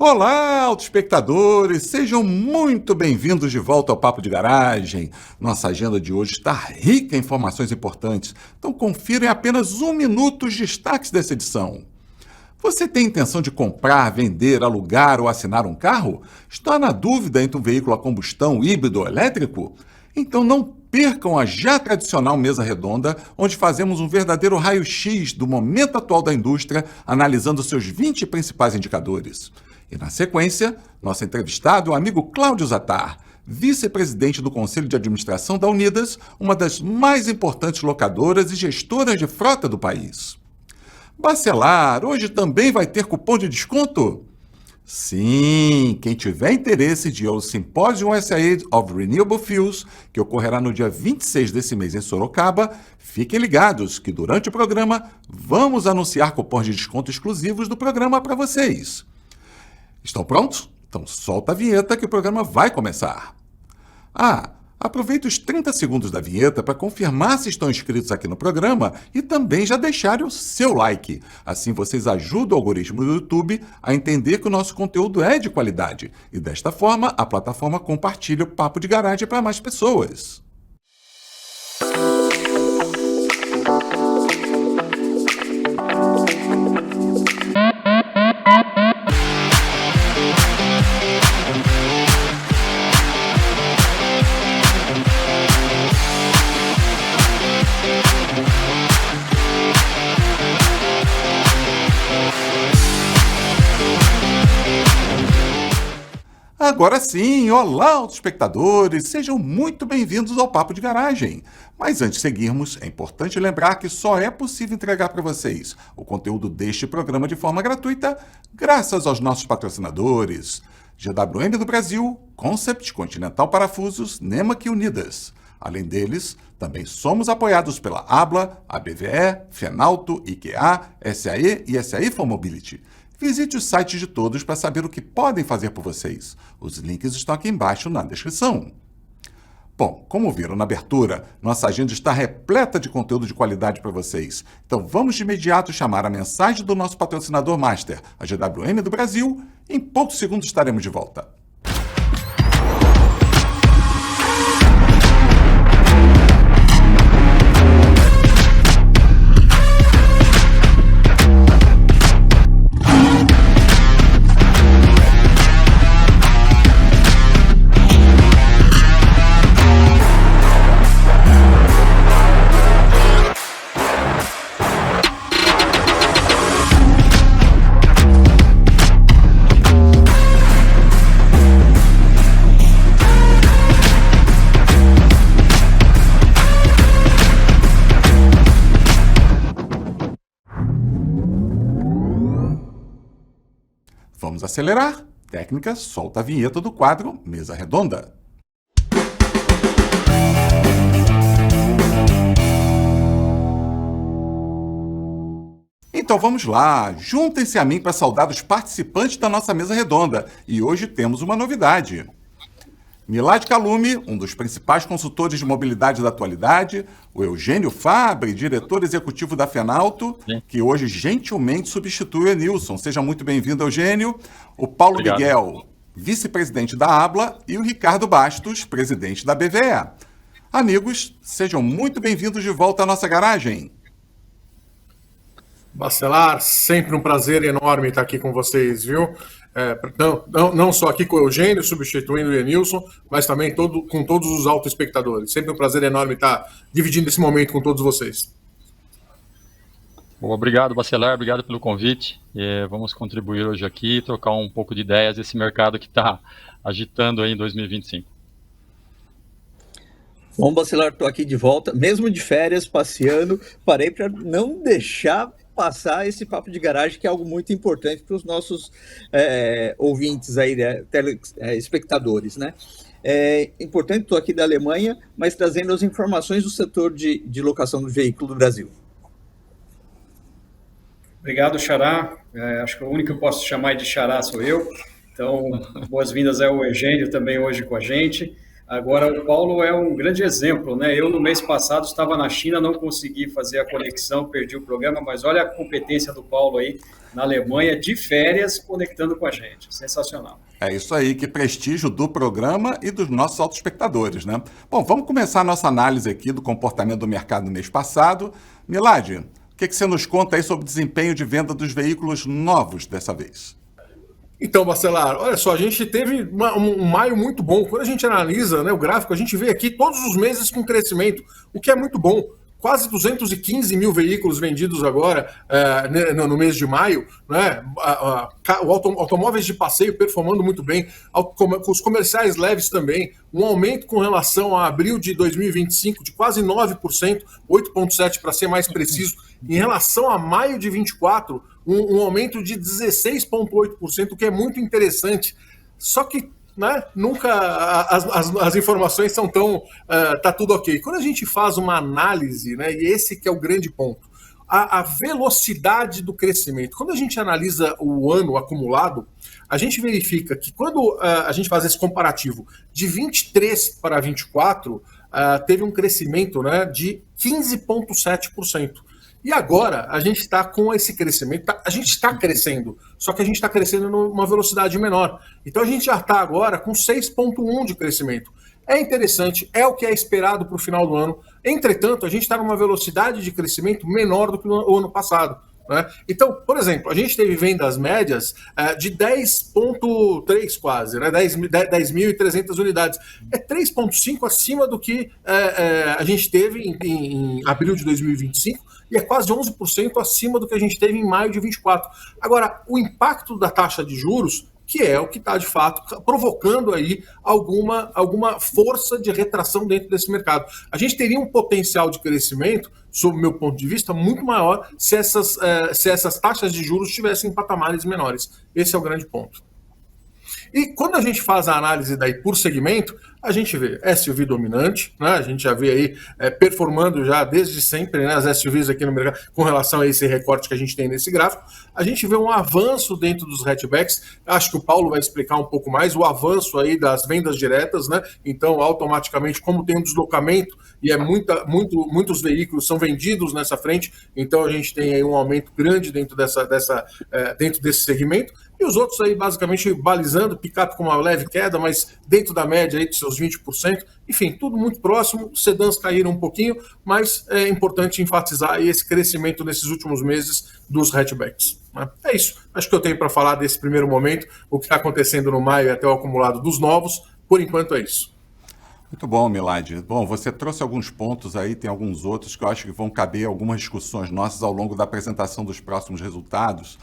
Olá, autoespectadores! Sejam muito bem-vindos de volta ao Papo de Garagem. Nossa agenda de hoje está rica em informações importantes, então confira em apenas um minuto os destaques dessa edição. Você tem intenção de comprar, vender, alugar ou assinar um carro? Está na dúvida entre um veículo a combustão híbrido ou elétrico? Então não percam a já tradicional mesa redonda, onde fazemos um verdadeiro raio-x do momento atual da indústria, analisando seus 20 principais indicadores. E na sequência, nosso entrevistado é o amigo Cláudio Zattar, vice-presidente do Conselho de Administração da Unidas, uma das mais importantes locadoras e gestoras de frota do país. Bacelar, hoje também vai ter cupom de desconto? Sim, quem tiver interesse de ir ao Symposium USA of Renewable Fuels, que ocorrerá no dia 26 desse mês em Sorocaba, fiquem ligados que durante o programa vamos anunciar cupons de desconto exclusivos do programa para vocês. Estão prontos? Então solta a vinheta que o programa vai começar. Aproveite os 30 segundos da vinheta para confirmar se estão inscritos aqui no programa e também já deixarem o seu like. Assim vocês ajudam o algoritmo do YouTube a entender que o nosso conteúdo é de qualidade. E desta forma, a plataforma compartilha o Papo de Garagem para mais pessoas. Agora sim, olá, autoespectadores, sejam muito bem-vindos ao Papo de Garagem. Mas antes de seguirmos, é importante lembrar que só é possível entregar para vocês o conteúdo deste programa de forma gratuita, graças aos nossos patrocinadores: GWM do Brasil, Concept, Continental Parafusos, Nemac e Unidas. Além deles, também somos apoiados pela Abla, ABVE, Fenalto, IKEA, SAE e SAE for Mobility. Visite os sites de todos para saber o que podem fazer por vocês. Os links estão aqui embaixo na descrição. Bom, como viram na abertura, nossa agenda está repleta de conteúdo de qualidade para vocês. Então vamos de imediato chamar a mensagem do nosso patrocinador master, a GWM do Brasil. Em poucos segundos estaremos de volta. Vamos acelerar. Técnica, solta a vinheta do quadro Mesa Redonda. Então vamos lá, juntem-se a mim para saudar os participantes da nossa mesa redonda. E hoje temos uma novidade. Milad Calume, um dos principais consultores de mobilidade da atualidade, o Eugênio Fabre, diretor executivo da Fenalto, que hoje gentilmente substitui o Enilson. Seja muito bem-vindo, Eugênio. O Paulo Obrigado. Miguel, vice-presidente da Abla, e o Ricardo Bastos, presidente da BVE. Amigos, sejam muito bem-vindos de volta à nossa garagem. Bacelar, sempre um prazer enorme estar aqui com vocês, viu? Não só aqui com o Eugênio, substituindo o Enilson, mas também com todos os autoespectadores. Sempre um prazer enorme estar dividindo esse momento com todos vocês. Bom, obrigado, Bacelar, obrigado pelo convite. Vamos contribuir hoje aqui e trocar um pouco de ideias desse mercado que está agitando aí em 2025. Bom, Bacelar, estou aqui de volta, mesmo de férias, passeando, parei para não deixar passar esse papo de garagem, que é algo muito importante para os nossos ouvintes aí, né, espectadores, né? É importante, estou aqui da Alemanha, mas trazendo as informações do setor de locação do veículo do Brasil. Obrigado, Xará. Acho que o único que eu posso chamar de Xará sou eu. Então, boas-vindas ao Eugênio também hoje com a gente. Agora, o Paulo é um grande exemplo, né? Eu, no mês passado, estava na China, não consegui fazer a conexão, perdi o programa, mas olha a competência do Paulo aí na Alemanha, de férias, conectando com a gente. Sensacional. É isso aí, que prestígio do programa e dos nossos autoespectadores, né? Bom, vamos começar a nossa análise aqui do comportamento do mercado no mês passado. Milad, o que você nos conta aí sobre o desempenho de venda dos veículos novos dessa vez? Então, Bacelar, olha só, a gente teve um maio muito bom. Quando a gente analisa, né, o gráfico, a gente vê aqui todos os meses com crescimento, o que é muito bom. Quase 215 mil veículos vendidos agora no mês de maio, né? Automóveis de passeio performando muito bem, os comerciais leves também, um aumento com relação a abril de 2025 de quase 9%, 8,7% para ser mais preciso, em relação a maio de 24, um aumento de 16,8%, o que é muito interessante. Só que, né, nunca as informações são tão... tá tudo ok. Quando a gente faz uma análise, né, e esse que é o grande ponto, a velocidade do crescimento. Quando a gente analisa o ano acumulado, a gente verifica que quando a gente faz esse comparativo de 23 para 24, teve um crescimento, né, de 15,7%. E agora a gente está com esse crescimento, a gente está crescendo, só que a gente está crescendo numa velocidade menor. Então a gente já está agora com 6,1% de crescimento. É interessante, é o que é esperado para o final do ano. Entretanto, a gente está numa velocidade de crescimento menor do que o ano passado, né? Então, por exemplo, a gente teve vendas médias de 10,3 quase, né? 10.300 unidades. É 3,5 acima do que a gente teve em abril de 2025 e é quase 11% acima do que a gente teve em maio de 24. Agora, o impacto da taxa de juros, que é o que está, de fato, provocando aí alguma força de retração dentro desse mercado. A gente teria um potencial de crescimento, sob o meu ponto de vista, muito maior se essas taxas de juros estivessem em patamares menores. Esse é o grande ponto. E quando a gente faz a análise daí por segmento, a gente vê SUV dominante, né? A gente já vê aí performando já desde sempre, né, as SUVs aqui no mercado com relação a esse recorte que a gente tem nesse gráfico. A gente vê um avanço dentro dos hatchbacks, acho que o Paulo vai explicar um pouco mais, o avanço aí das vendas diretas, né? Então, automaticamente, como tem um deslocamento e muitos veículos são vendidos nessa frente, então a gente tem aí um aumento grande dentro desse segmento. E os outros aí basicamente balizando, picape com uma leve queda, mas dentro da média aí de seus 20%. Enfim, tudo muito próximo, sedãs caíram um pouquinho, mas é importante enfatizar aí esse crescimento nesses últimos meses dos hatchbacks, né? É isso, acho que eu tenho para falar desse primeiro momento, o que está acontecendo no maio até o acumulado dos novos. Por enquanto é isso. Muito bom, Milad. Bom, você trouxe alguns pontos aí, tem alguns outros que eu acho que vão caber algumas discussões nossas ao longo da apresentação dos próximos resultados,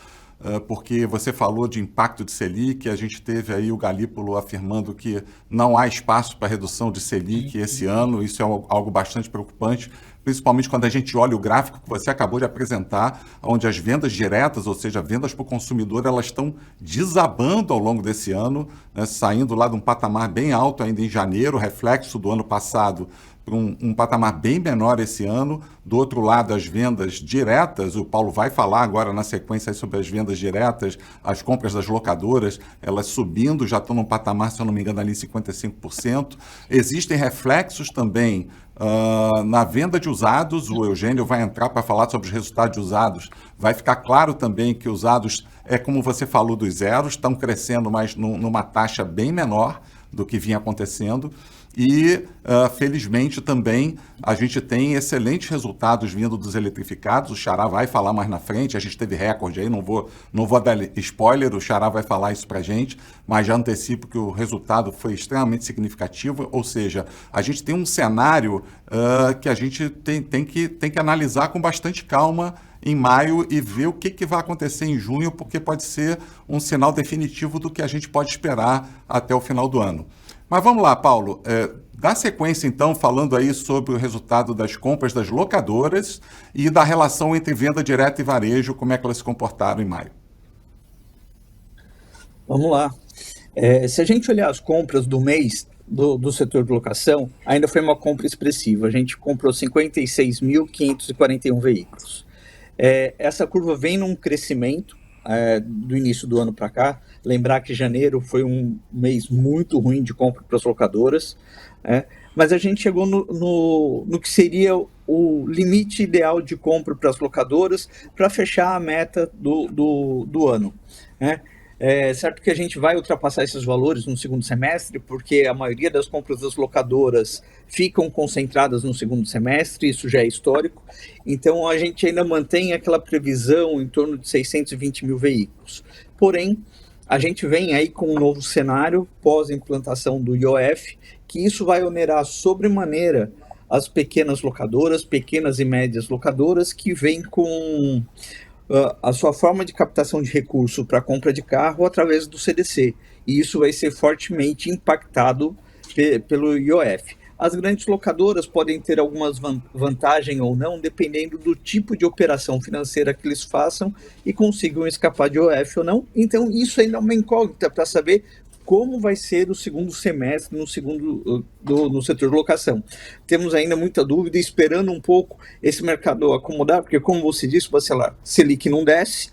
porque você falou de impacto de Selic, a gente teve aí o Galípolo afirmando que não há espaço para redução de Selic esse ano, isso é algo bastante preocupante, principalmente quando a gente olha o gráfico que você acabou de apresentar, onde as vendas diretas, ou seja, vendas para o consumidor, elas estão desabando ao longo desse ano, né, saindo lá de um patamar bem alto ainda em janeiro, reflexo do ano passado, para um patamar bem menor esse ano. Do outro lado, as vendas diretas, o Paulo vai falar agora na sequência sobre as vendas diretas, as compras das locadoras, elas subindo, já estão num patamar, se eu não me engano, ali 55%. Existem reflexos também na venda de usados, o Eugênio vai entrar para falar sobre os resultados de usados. Vai ficar claro também que usados, como você falou, dos zeros, estão crescendo, mas numa taxa bem menor do que vinha acontecendo. E, felizmente, também a gente tem excelentes resultados vindo dos eletrificados. O Xará vai falar mais na frente, a gente teve recorde aí, não vou dar spoiler, o Xará vai falar isso para a gente, mas já antecipo que o resultado foi extremamente significativo, ou seja, a gente tem um cenário que a gente tem que analisar com bastante calma em maio e ver o que vai acontecer em junho, porque pode ser um sinal definitivo do que a gente pode esperar até o final do ano. Mas vamos lá, Paulo, dá sequência então falando aí sobre o resultado das compras das locadoras e da relação entre venda direta e varejo, como é que elas se comportaram em maio. Vamos lá. Se a gente olhar as compras do mês do setor de locação, ainda foi uma compra expressiva. A gente comprou 56.541 veículos. Essa curva vem num crescimento do início do ano para cá. Lembrar que janeiro foi um mês muito ruim de compra para as locadoras, mas a gente chegou no que seria o limite ideal de compra para as locadoras para fechar a meta do ano. É certo que a gente vai ultrapassar esses valores no segundo semestre, porque a maioria das compras das locadoras ficam concentradas no segundo semestre, isso já é histórico, então a gente ainda mantém aquela previsão em torno de 620 mil veículos. Porém, a gente vem aí com um novo cenário pós-implantação do IOF, que isso vai onerar sobremaneira as pequenas locadoras, pequenas e médias locadoras, que vêm com a sua forma de captação de recurso para compra de carro através do CDC, e isso vai ser fortemente impactado pelo IOF. As grandes locadoras podem ter algumas vantagens ou não, dependendo do tipo de operação financeira que eles façam e consigam escapar de IOF ou não. Então, isso ainda é uma incógnita para saber como vai ser o segundo semestre no setor de locação. Temos ainda muita dúvida, esperando um pouco esse mercado acomodar, porque, como você disse, Bacelar, Selic não desce,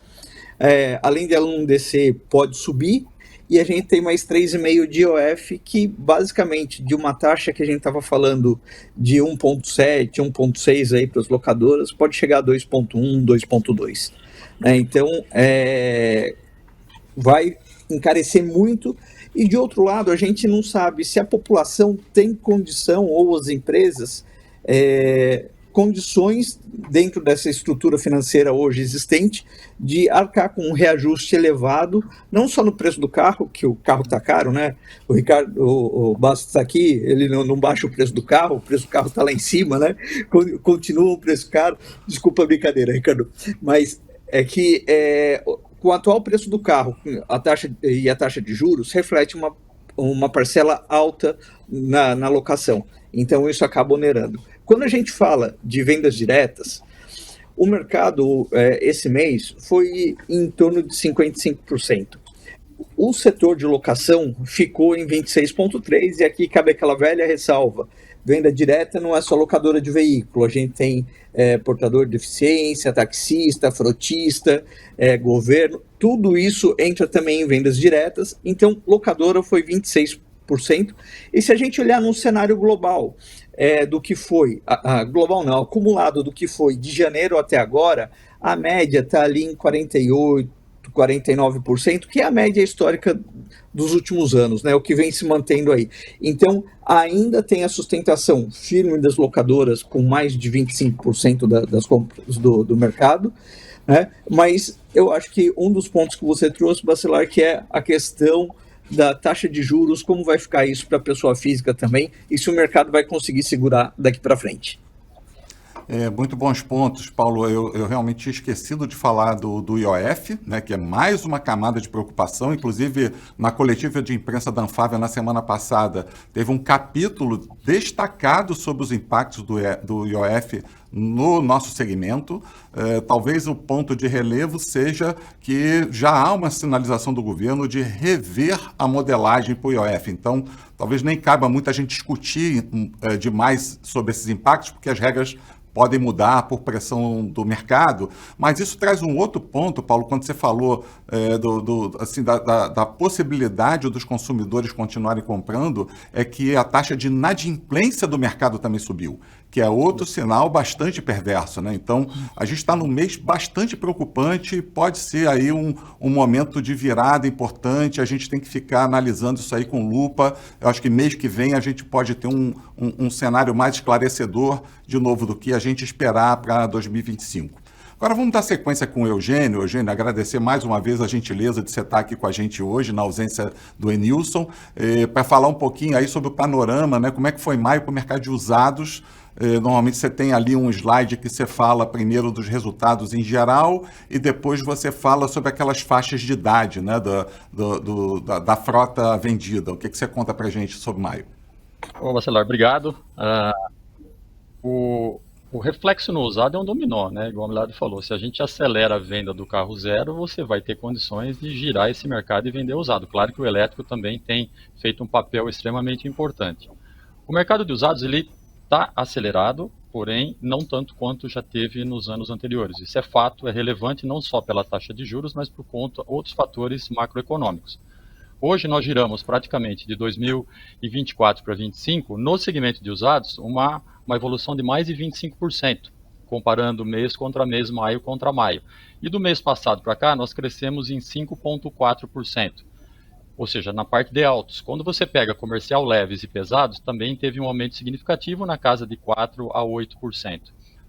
além de ela não descer, pode subir, e a gente tem mais 3,5 de IOF, que basicamente de uma taxa que a gente estava falando de 1,7, 1,6 aí para as locadoras, pode chegar a 2,1, 2,2. Então, vai encarecer muito. E de outro lado, a gente não sabe se a população tem condição, ou as empresas, condições dentro dessa estrutura financeira hoje existente, de arcar com um reajuste elevado, não só no preço do carro, que o carro está caro, né? O Bastos está aqui, ele não baixa o preço do carro está lá em cima, né? Continua o preço caro. Desculpa a brincadeira, Ricardo, mas é que com o atual preço do carro, a taxa de juros reflete uma parcela alta na locação. Então, isso acaba onerando. Quando a gente fala de vendas diretas, o mercado, esse mês, foi em torno de 55%. O setor de locação ficou em 26,3%, e aqui cabe aquela velha ressalva. Venda direta não é só locadora de veículo, a gente tem portador de deficiência, taxista, frotista, governo, tudo isso entra também em vendas diretas, então locadora foi 26%, e se a gente olhar num cenário global, do que foi, global não, acumulado do que foi de janeiro até agora, a média está ali em 48%, 49%, que é a média histórica dos últimos anos, né, o que vem se mantendo aí. Então, ainda tem a sustentação firme das locadoras, com mais de 25% das compras do mercado, né, mas eu acho que um dos pontos que você trouxe, Bacelar, que é a questão da taxa de juros, como vai ficar isso para a pessoa física também, e se o mercado vai conseguir segurar daqui para frente. Muito bons pontos, Paulo. Eu realmente tinha esquecido de falar do IOF, né, que é mais uma camada de preocupação. Inclusive, na coletiva de imprensa da Anfávia, na semana passada, teve um capítulo destacado sobre os impactos do IOF no nosso segmento. Talvez o ponto de relevo seja que já há uma sinalização do governo de rever a modelagem para o IOF. Então, talvez nem caiba muito a gente discutir demais sobre esses impactos, porque as regras podem mudar por pressão do mercado, mas isso traz um outro ponto, Paulo, quando você falou da possibilidade dos consumidores continuarem comprando, é que a taxa de inadimplência do mercado também subiu, que é outro sinal bastante perverso, né? Então, a gente está num mês bastante preocupante, pode ser aí um momento de virada importante, a gente tem que ficar analisando isso aí com lupa. Eu acho que mês que vem a gente pode ter um cenário mais esclarecedor, de novo, do que a gente esperar para 2025. Agora vamos dar sequência com o Eugênio. Eugênio, agradecer mais uma vez a gentileza de você estar aqui com a gente hoje, na ausência do Enilson, para falar um pouquinho aí sobre o panorama, né? Como é que foi maio para o mercado de usados. Normalmente você tem ali um slide que você fala primeiro dos resultados em geral e depois você fala sobre aquelas faixas de idade, né, da frota vendida. O que você conta para a gente sobre maio? Ô, Bacelar, obrigado. O reflexo no usado é um dominó, né? Igual o Milado falou, se a gente acelera a venda do carro zero, você vai ter condições de girar esse mercado e vender usado. Claro que o elétrico também tem feito um papel extremamente importante. O mercado de usados, ele está acelerado, porém não tanto quanto já teve nos anos anteriores. Isso é fato, é relevante não só pela taxa de juros, mas por conta de outros fatores macroeconômicos. Hoje nós giramos praticamente de 2024 para 2025, no segmento de usados, uma evolução de mais de 25%, comparando mês contra mês, maio contra maio. E do mês passado para cá, nós crescemos em 5,4%. Ou seja, na parte de autos. Quando você pega comercial leves e pesados, também teve um aumento significativo na casa de 4% a 8%.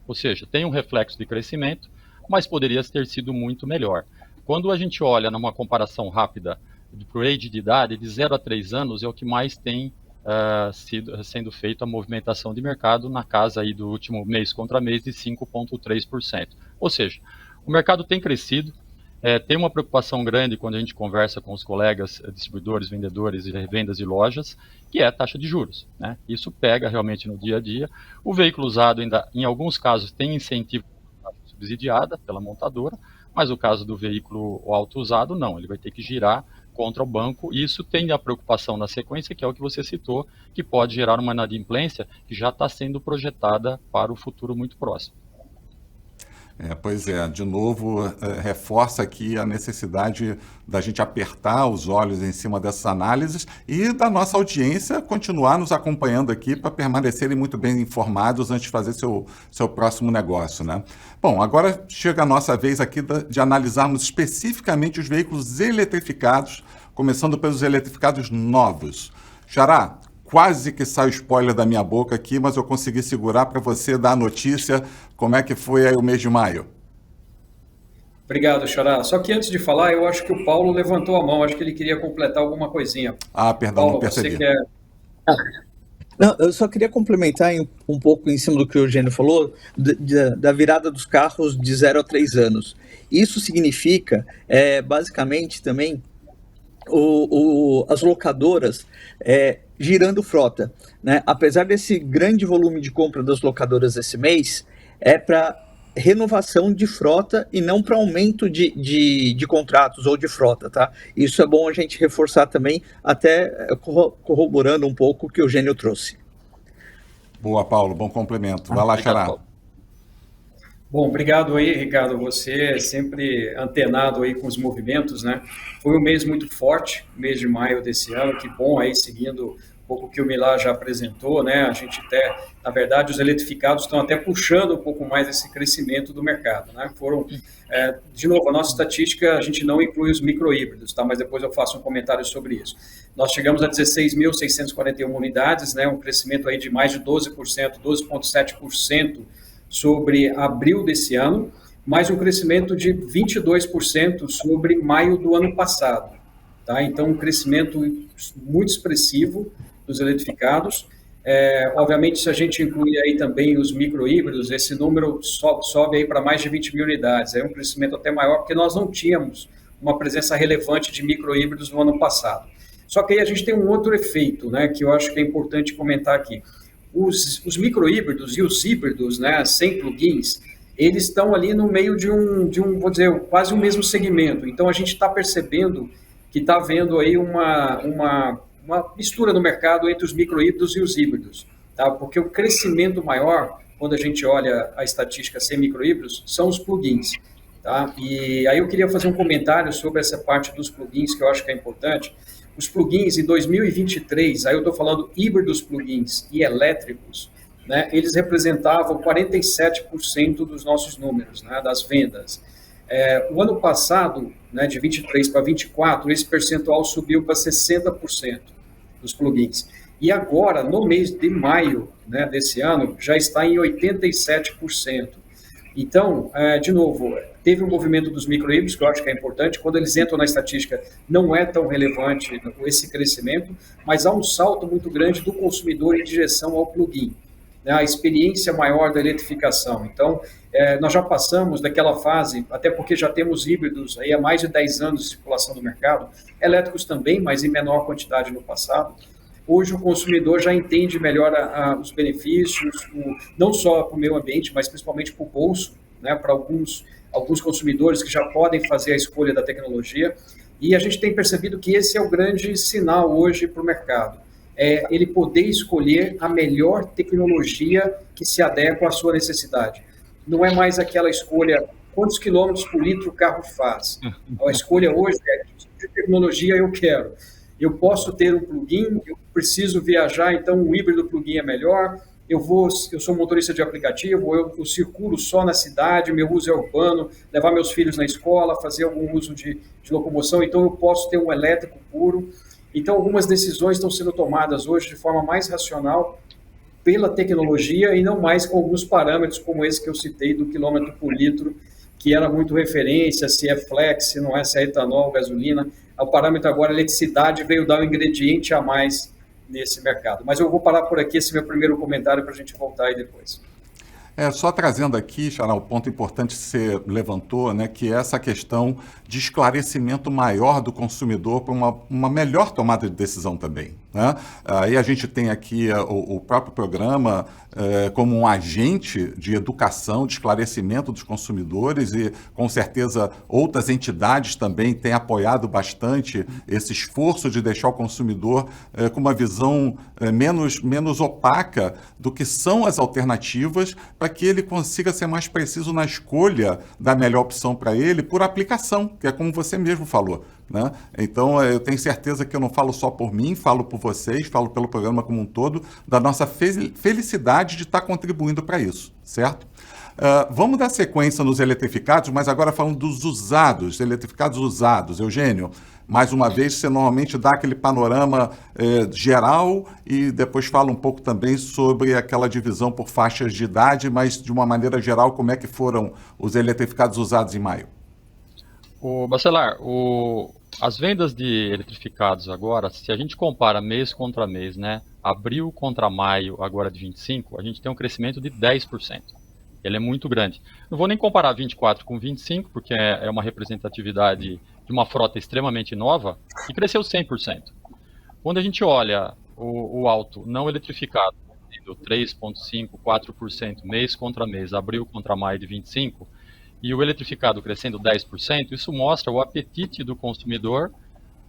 Ou seja, tem um reflexo de crescimento, mas poderia ter sido muito melhor. Quando a gente olha numa comparação rápida para o age de idade, de 0 a 3 anos é o que mais tem sendo feito a movimentação de mercado na casa aí do último mês contra mês de 5,3%. Ou seja, o mercado tem crescido, tem uma preocupação grande quando a gente conversa com os colegas distribuidores, vendedores e revendas de lojas, que é a taxa de juros, né? Isso pega realmente no dia a dia. O veículo usado ainda, em alguns casos, tem incentivo subsidiada pela montadora, mas o caso do veículo auto usado, não, ele vai ter que girar contra o banco, e isso tem a preocupação na sequência, que é o que você citou, que pode gerar uma inadimplência que já está sendo projetada para o futuro muito próximo. Pois é, de novo, reforça aqui a necessidade da gente apertar os olhos em cima dessas análises e da nossa audiência continuar nos acompanhando aqui para permanecerem muito bem informados antes de fazer seu próximo negócio, né? Bom, agora chega a nossa vez aqui de analisarmos especificamente os veículos eletrificados, começando pelos eletrificados novos. Xará, quase que sai o spoiler da minha boca aqui, mas eu consegui segurar para você dar a notícia. Como é que foi aí o mês de maio? Obrigado, Xará. Só que antes de falar, eu acho que o Paulo levantou a mão. Acho que ele queria completar alguma coisinha. Perdão, Paulo, não percebi. você quer... Não, eu só queria complementar um pouco em cima do que o Eugênio falou, da virada dos carros de 0 a 3 anos. Isso significa, basicamente, também, as locadoras girando frota, né? Apesar desse grande volume de compra das locadoras esse mês, é para renovação de frota e não para aumento de contratos ou de frota, tá? Isso é bom a gente reforçar também, até corroborando um pouco o que o Eugênio trouxe. Boa, Paulo, bom complemento. Vai lá, Xará. Bom, obrigado aí, Ricardo. Você é sempre antenado aí com os movimentos, né? Foi um mês muito forte, mês de maio desse ano. Que bom aí, seguindo um pouco o que o Milá já apresentou, né? A gente até, na verdade, os eletrificados estão até puxando um pouco mais esse crescimento do mercado, né? De novo, a nossa estatística, a gente não inclui os microhíbridos, tá? Mas depois eu faço um comentário sobre isso. Nós chegamos a 16.641 unidades, né? Um crescimento aí de mais de 12%, 12,7%, sobre abril desse ano, mais um crescimento de 22% sobre maio do ano passado. Tá? Então, um crescimento muito expressivo dos eletrificados. Obviamente, se a gente incluir aí também os microhíbridos, esse número sobe aí para mais de 20 mil unidades. É um crescimento até maior, porque nós não tínhamos uma presença relevante de microhíbridos no ano passado. Só que aí a gente tem um outro efeito, né, que eu acho que é importante comentar aqui. Os microhíbridos e os híbridos, né, sem plugins, eles estão ali no meio de um, vou dizer, quase o mesmo segmento. Então, a gente está percebendo que está havendo aí uma mistura no mercado entre os microhíbridos e os híbridos, tá? Porque o crescimento maior, quando a gente olha a estatística sem microhíbridos, são os plugins, tá? E aí eu queria fazer um comentário sobre essa parte dos plugins, que eu acho que é importante. Os plugins em 2023, aí eu estou falando híbridos plugins e elétricos, né, eles representavam 47% dos nossos números, né, das vendas. O ano passado, né, de 23 para 24, esse percentual subiu para 60% dos plugins. E agora, no mês de maio, né, desse ano, já está em 87%. Então, de novo, teve um movimento dos microhíbridos, que eu acho que é importante. Quando eles entram na estatística, não é tão relevante esse crescimento, mas há um salto muito grande do consumidor em direção ao plug-in, né, a experiência maior da eletrificação. Então, nós já passamos daquela fase, até porque já temos híbridos aí há mais de 10 anos de circulação no mercado, elétricos também, mas em menor quantidade no passado. Hoje o consumidor já entende melhor os benefícios, não só para o meio ambiente, mas principalmente para o bolso, né, para alguns consumidores que já podem fazer a escolha da tecnologia. E a gente tem percebido que esse é o grande sinal hoje para o mercado. ele poder escolher a melhor tecnologia que se adequa à sua necessidade. Não é mais aquela escolha, quantos quilômetros por litro o carro faz. A escolha hoje é que tipo de tecnologia eu quero. Eu posso ter um plug-in, eu preciso viajar, então o híbrido plug-in é melhor. Eu sou motorista de aplicativo, eu circulo só na cidade, meu uso é urbano, levar meus filhos na escola, fazer algum uso de locomoção, então eu posso ter um elétrico puro. Então, algumas decisões estão sendo tomadas hoje de forma mais racional pela tecnologia e não mais com alguns parâmetros como esse que eu citei do quilômetro por litro, que era muito referência, se é flex, se não é, se é etanol, gasolina. O parâmetro agora, a eletricidade, veio dar um ingrediente a mais nesse mercado. Mas eu vou parar por aqui esse meu primeiro comentário para a gente voltar aí depois. Só trazendo aqui, Xará, o ponto importante que você levantou, né, que é essa questão de esclarecimento maior do consumidor para uma melhor tomada de decisão também. Né? Aí a gente tem aqui o próprio programa como um agente de educação, de esclarecimento dos consumidores e, com certeza, outras entidades também têm apoiado bastante esse esforço de deixar o consumidor com uma visão menos opaca do que são as alternativas para que ele consiga ser mais preciso na escolha da melhor opção para ele por aplicação, que é como você mesmo falou. Né? Então, eu tenho certeza que eu não falo só por mim, falo por vocês, falo pelo programa como um todo, da nossa felicidade de estar contribuindo para isso, certo? Vamos dar sequência nos eletrificados, mas agora falando dos usados, eletrificados usados. Eugênio, mais uma vez, você normalmente dá aquele panorama geral e depois fala um pouco também sobre aquela divisão por faixas de idade, mas de uma maneira geral, como é que foram os eletrificados usados em maio? Bacelar, as vendas de eletrificados agora, se a gente compara mês contra mês, né, abril contra maio agora de 25, a gente tem um crescimento de 10%. Ele é muito grande. Não vou nem comparar 24 com 25, porque é uma representatividade de uma frota extremamente nova, e cresceu 100%. Quando a gente olha o auto não eletrificado, 3,5%, 4% mês contra mês, abril contra maio de 25, e o eletrificado crescendo 10%, isso mostra o apetite do consumidor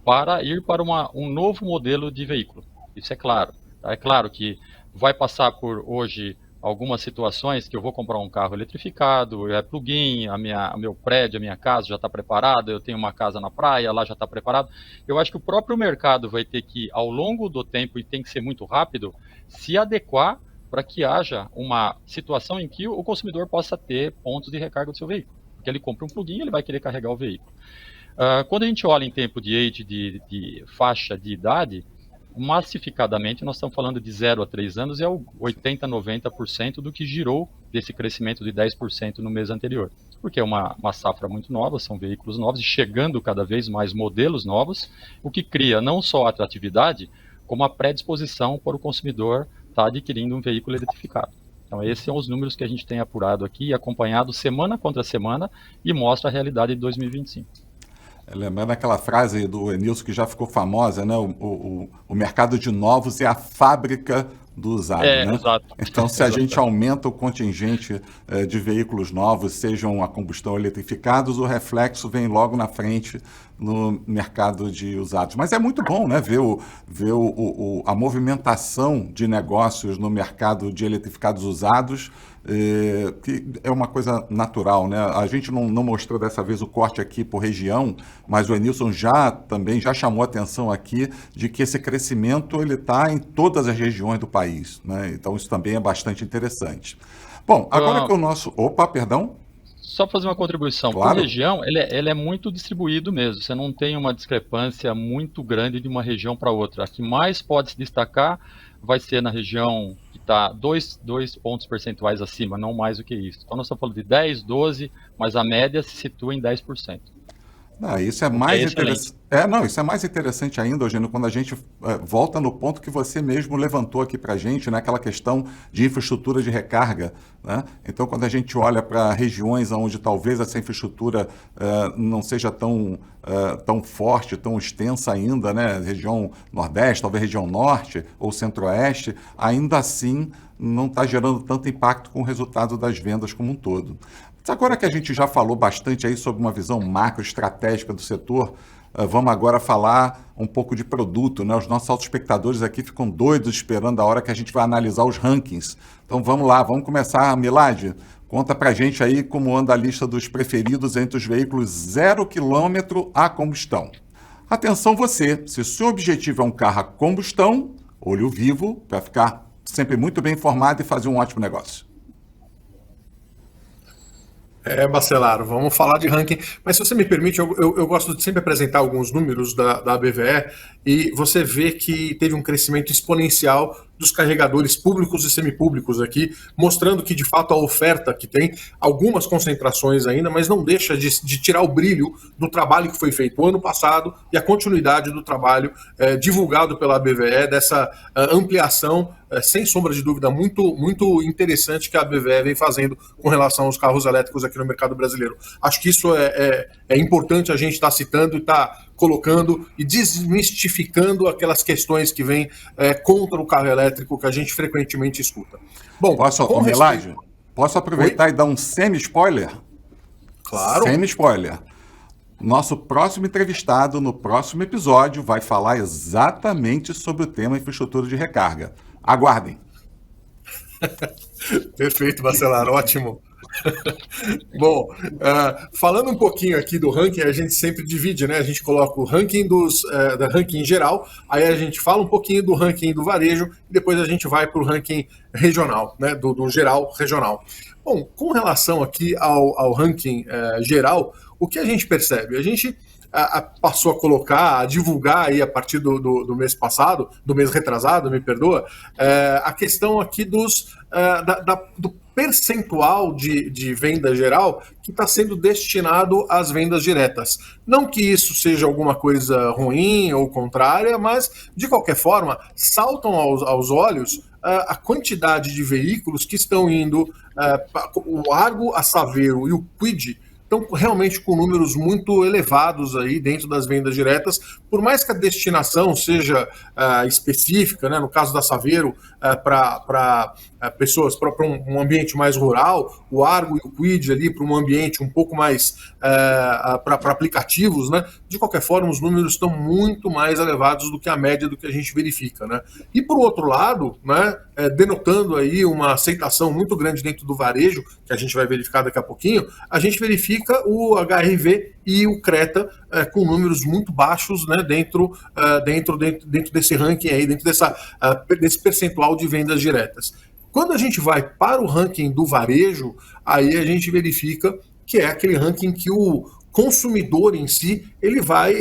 para ir para um novo modelo de veículo. Isso é claro. Tá? É claro que vai passar por hoje algumas situações que eu vou comprar um carro eletrificado, é plug-in, meu prédio, a minha casa já está preparada, eu tenho uma casa na praia, lá já está preparado. Eu acho que o próprio mercado vai ter que, ao longo do tempo, e tem que ser muito rápido, se adequar para que haja uma situação em que o consumidor possa ter pontos de recarga do seu veículo. Porque ele compra um plug-in, ele vai querer carregar o veículo. Quando a gente olha em tempo de age, de faixa de idade, massificadamente nós estamos falando de 0 a 3 anos, é o 80%, 90% do que girou desse crescimento de 10% no mês anterior. Porque é uma safra muito nova, são veículos novos e chegando cada vez mais modelos novos, o que cria não só a atratividade, como a predisposição para o consumidor estar adquirindo um veículo eletrificado. Então esses são os números que a gente tem apurado aqui, acompanhado semana contra semana e mostra a realidade de 2025. Lembrando aquela frase do Enilson que já ficou famosa, né? O mercado de novos é a fábrica do usado, né? Exato. Então, se a gente aumenta o contingente de veículos novos, sejam a combustão eletrificados, o reflexo vem logo na frente no mercado de usados. Mas é muito bom, né, ver a movimentação de negócios no mercado de eletrificados usados, que é uma coisa natural, né? A gente não mostrou dessa vez o corte aqui por região, mas o Enilson também já chamou a atenção aqui de que esse crescimento ele está em todas as regiões do país, né? Então isso também é bastante interessante. Bom, agora que o nosso... Opa, perdão? Só fazer uma contribuição. Claro. Por região, ele é muito distribuído mesmo. Você não tem uma discrepância muito grande de uma região para outra. A que mais pode se destacar vai ser na região que está 2 pontos percentuais acima, não mais do que isso. Então nós estamos falando de 10, 12, mas a média se situa em 10%. Isso é mais interessante. Isso é mais interessante ainda, Eugênio, quando a gente volta no ponto que você mesmo levantou aqui para a gente, né, aquela questão de infraestrutura de recarga. Né? Então, quando a gente olha para regiões onde talvez essa infraestrutura não seja tão forte, tão extensa ainda, né, região Nordeste, talvez região Norte ou Centro-Oeste, ainda assim não está gerando tanto impacto com o resultado das vendas como um todo. Agora que a gente já falou bastante aí sobre uma visão macro estratégica do setor, vamos agora falar um pouco de produto, né? Os nossos autoespectadores aqui ficam doidos esperando a hora que a gente vai analisar os rankings. Então vamos lá, vamos começar. Milad, conta pra gente aí como anda a lista dos preferidos entre os veículos 0 km a combustão. Atenção você, se o seu objetivo é um carro a combustão, olho vivo para ficar sempre muito bem informado e fazer um ótimo negócio. Bacelar, vamos falar de ranking, mas se você me permite, eu gosto de sempre apresentar alguns números da BVE e você vê que teve um crescimento exponencial dos carregadores públicos e semipúblicos aqui, mostrando que de fato a oferta que tem, algumas concentrações ainda, mas não deixa de tirar o brilho do trabalho que foi feito o ano passado e a continuidade do trabalho divulgado pela BVE, dessa ampliação, sem sombra de dúvida, muito interessante que a BVE vem fazendo com relação aos carros elétricos aqui no mercado brasileiro. Acho que isso é importante a gente estar citando e estar colocando e desmistificando aquelas questões que vêm contra o carro elétrico que a gente frequentemente escuta. Bom, posso aproveitar e dar um semi-spoiler? Claro. Semi-spoiler. Nosso próximo entrevistado, no próximo episódio, vai falar exatamente sobre o tema infraestrutura de recarga. Aguardem. Perfeito, Bacelar, ótimo. Bom, falando um pouquinho aqui do ranking, a gente sempre divide, né? A gente coloca o ranking da ranking geral, aí a gente fala um pouquinho do ranking do varejo e depois a gente vai para o ranking regional, né? Do geral regional. Bom, com relação aqui ao ranking geral, o que a gente percebe? A gente passou a colocar, a divulgar aí a partir do mês passado, do mês retrasado, me perdoa, a questão aqui do percentual de venda geral que está sendo destinado às vendas diretas. Não que isso seja alguma coisa ruim ou contrária, mas, de qualquer forma, saltam aos olhos a quantidade de veículos que estão indo, o Argo, a Saveiro e o Kwid estão realmente com números muito elevados aí dentro das vendas diretas, por mais que a destinação seja específica, né, no caso da Saveiro, para pessoas, para um ambiente mais rural, o Argo e o Kwid ali para um ambiente um pouco mais para aplicativos, né? De qualquer forma, os números estão muito mais elevados do que a média do que a gente verifica, né? E por outro lado, né, denotando aí uma aceitação muito grande dentro do varejo, que a gente vai verificar daqui a pouquinho, a gente verifica o HRV e o Creta com números muito baixos, né, dentro desse ranking aí, dentro desse percentual de vendas diretas. Quando a gente vai para o ranking do varejo, aí a gente verifica que é aquele ranking que o consumidor em si ele vai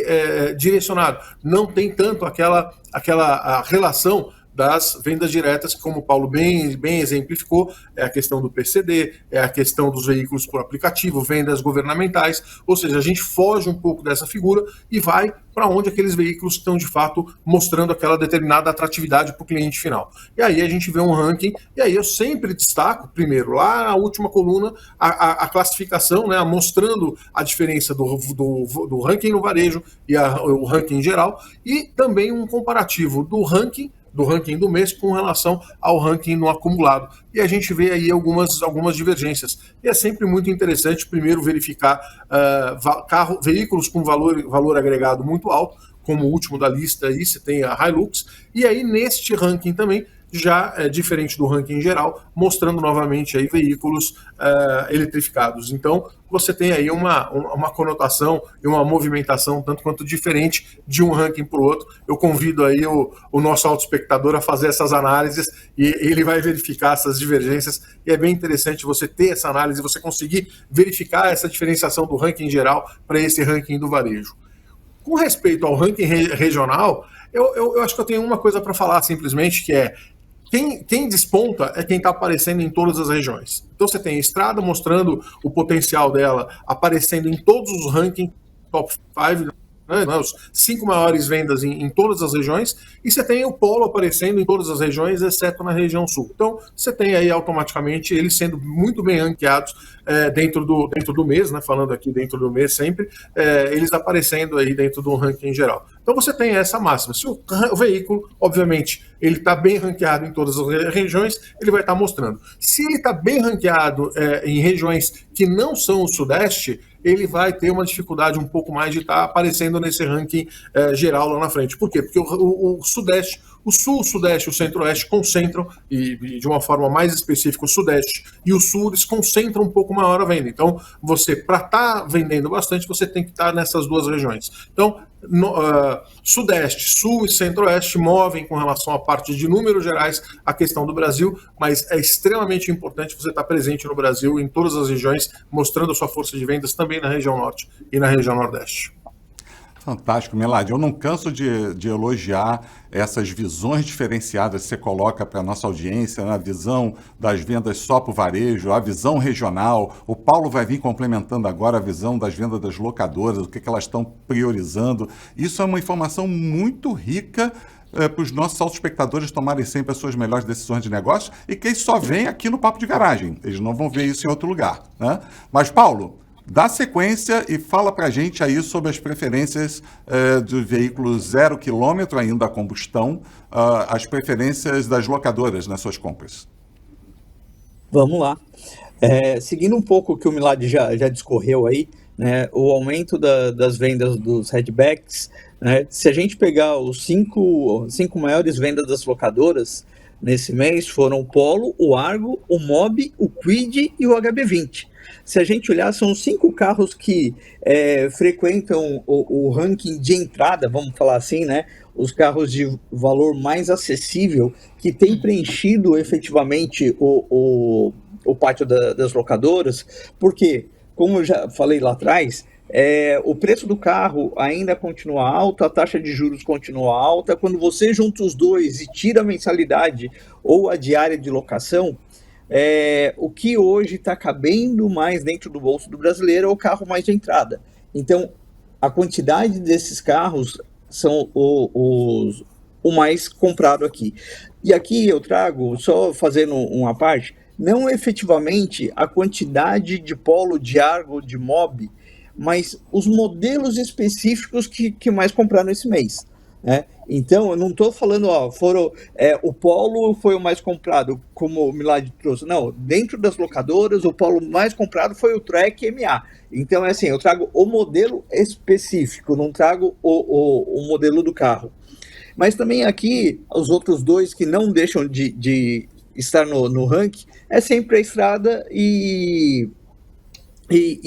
direcionado. Não tem tanto aquela relação das vendas diretas, como o Paulo bem exemplificou, é a questão do PCD, é a questão dos veículos por aplicativo, vendas governamentais, ou seja, a gente foge um pouco dessa figura e vai para onde aqueles veículos estão, de fato, mostrando aquela determinada atratividade para o cliente final. E aí a gente vê um ranking, e aí eu sempre destaco, primeiro, lá na última coluna, a classificação, né, mostrando a diferença do ranking no varejo e o ranking em geral, e também um comparativo do ranking do mês com relação ao ranking no acumulado. E a gente vê aí algumas divergências. E é sempre muito interessante, primeiro, verificar veículos com valor agregado muito alto, como o último da lista aí, você tem a Hilux, e aí neste ranking também, já é diferente do ranking geral, mostrando novamente aí veículos eletrificados. Então, você tem aí uma conotação e uma movimentação tanto quanto diferente de um ranking para o outro. Eu convido aí o nosso autoespectador a fazer essas análises e ele vai verificar essas divergências, e é bem interessante você ter essa análise, você conseguir verificar essa diferenciação do ranking geral para esse ranking do varejo. Com respeito ao ranking regional, eu acho que eu tenho uma coisa para falar simplesmente, que é quem desponta é quem está aparecendo em todas as regiões. Então você tem a Estrada mostrando o potencial dela, aparecendo em todos os rankings top 5, né, os 5 maiores vendas em todas as regiões, e você tem o Polo aparecendo em todas as regiões, exceto na região sul. Então você tem aí automaticamente eles sendo muito bem ranqueados dentro do mês, né, falando aqui dentro do mês sempre, eles aparecendo aí dentro do ranking geral. Então você tem essa máxima. Se o veículo, obviamente, ele está bem ranqueado em todas as regiões, ele vai estar mostrando. Se ele está bem ranqueado em regiões que não são o Sudeste, ele vai ter uma dificuldade um pouco mais de estar aparecendo nesse ranking geral lá na frente. Por quê? Porque o Sudeste, o Sul, o Sudeste e o Centro-Oeste concentram, e de uma forma mais específica o Sudeste e o Sul, eles concentram um pouco maior a venda. Então, você, para estar vendendo bastante, você tem que estar nessas duas regiões. Então, Sudeste, Sul e Centro-Oeste movem com relação à parte de números gerais a questão do Brasil, mas é extremamente importante você estar presente no Brasil, em todas as regiões, mostrando a sua força de vendas também na região Norte e na região Nordeste. Fantástico, Milad. Eu não canso de elogiar essas visões diferenciadas que você coloca para a nossa audiência, né? A visão das vendas só para o varejo, a visão regional. O Paulo vai vir complementando agora a visão das vendas das locadoras, o que elas estão priorizando. Isso é uma informação muito rica para os nossos autoespectadores tomarem sempre as suas melhores decisões de negócio e que eles só veem aqui no Papo de Garagem. Eles não vão ver isso em outro lugar, né? Mas, Paulo, dá sequência e fala para a gente aí sobre as preferências do veículo 0 km ainda a combustão, as preferências das locadoras nas suas compras. Vamos lá. Seguindo um pouco o que o Milad já discorreu aí, né, o aumento das vendas dos hatchbacks, né, se a gente pegar os cinco maiores vendas das locadoras nesse mês, foram o Polo, o Argo, o Mobi, o Kwid e o HB20. Se a gente olhar, são 5 carros que frequentam o ranking de entrada, vamos falar assim, né? Os carros de valor mais acessível, que tem preenchido efetivamente o pátio das locadoras, porque, como eu já falei lá atrás, o preço do carro ainda continua alto, a taxa de juros continua alta. Quando você junta os dois e tira a mensalidade ou a diária de locação, o que hoje está cabendo mais dentro do bolso do brasileiro é o carro mais de entrada. Então, a quantidade desses carros são o mais comprado aqui. E aqui eu trago, só fazendo uma parte, não efetivamente a quantidade de Polo, de Argo, de Mobi, mas os modelos específicos que mais compraram esse mês, né? Então, eu não estou falando, o Polo foi o mais comprado, como o Milad trouxe. Não, dentro das locadoras, o Polo mais comprado foi o Track MA. Então, é assim, eu trago o modelo específico, não trago o modelo do carro. Mas também aqui, os outros dois que não deixam de estar no ranking, é sempre a Estrada e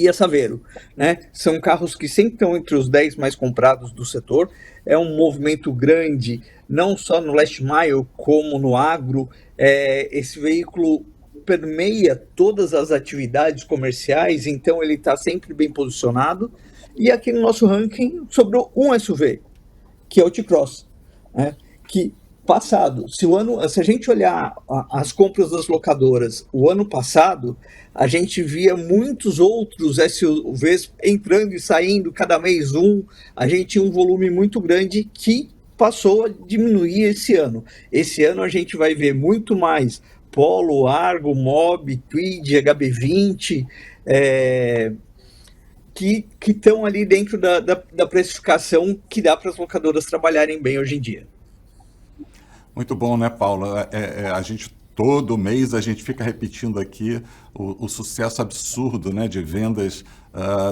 a Saveiro, né? São carros que sempre estão entre os 10 mais comprados do setor. É um movimento grande, não só no last mile, como no agro. Esse veículo permeia todas as atividades comerciais, então ele está sempre bem posicionado. E aqui no nosso ranking sobrou um SUV, que é o T-Cross, né? Que passado, se a gente olhar as compras das locadoras, o ano passado, a gente via muitos outros SUVs entrando e saindo, cada mês um. A gente tinha um volume muito grande que passou a diminuir esse ano. Esse ano a gente vai ver muito mais Polo, Argo, Mobi, Kwid, HB20, que estão ali dentro da precificação que dá para as locadoras trabalharem bem hoje em dia. Muito bom, né, Paulo? A gente, todo mês, a gente fica repetindo aqui o sucesso absurdo, né, de vendas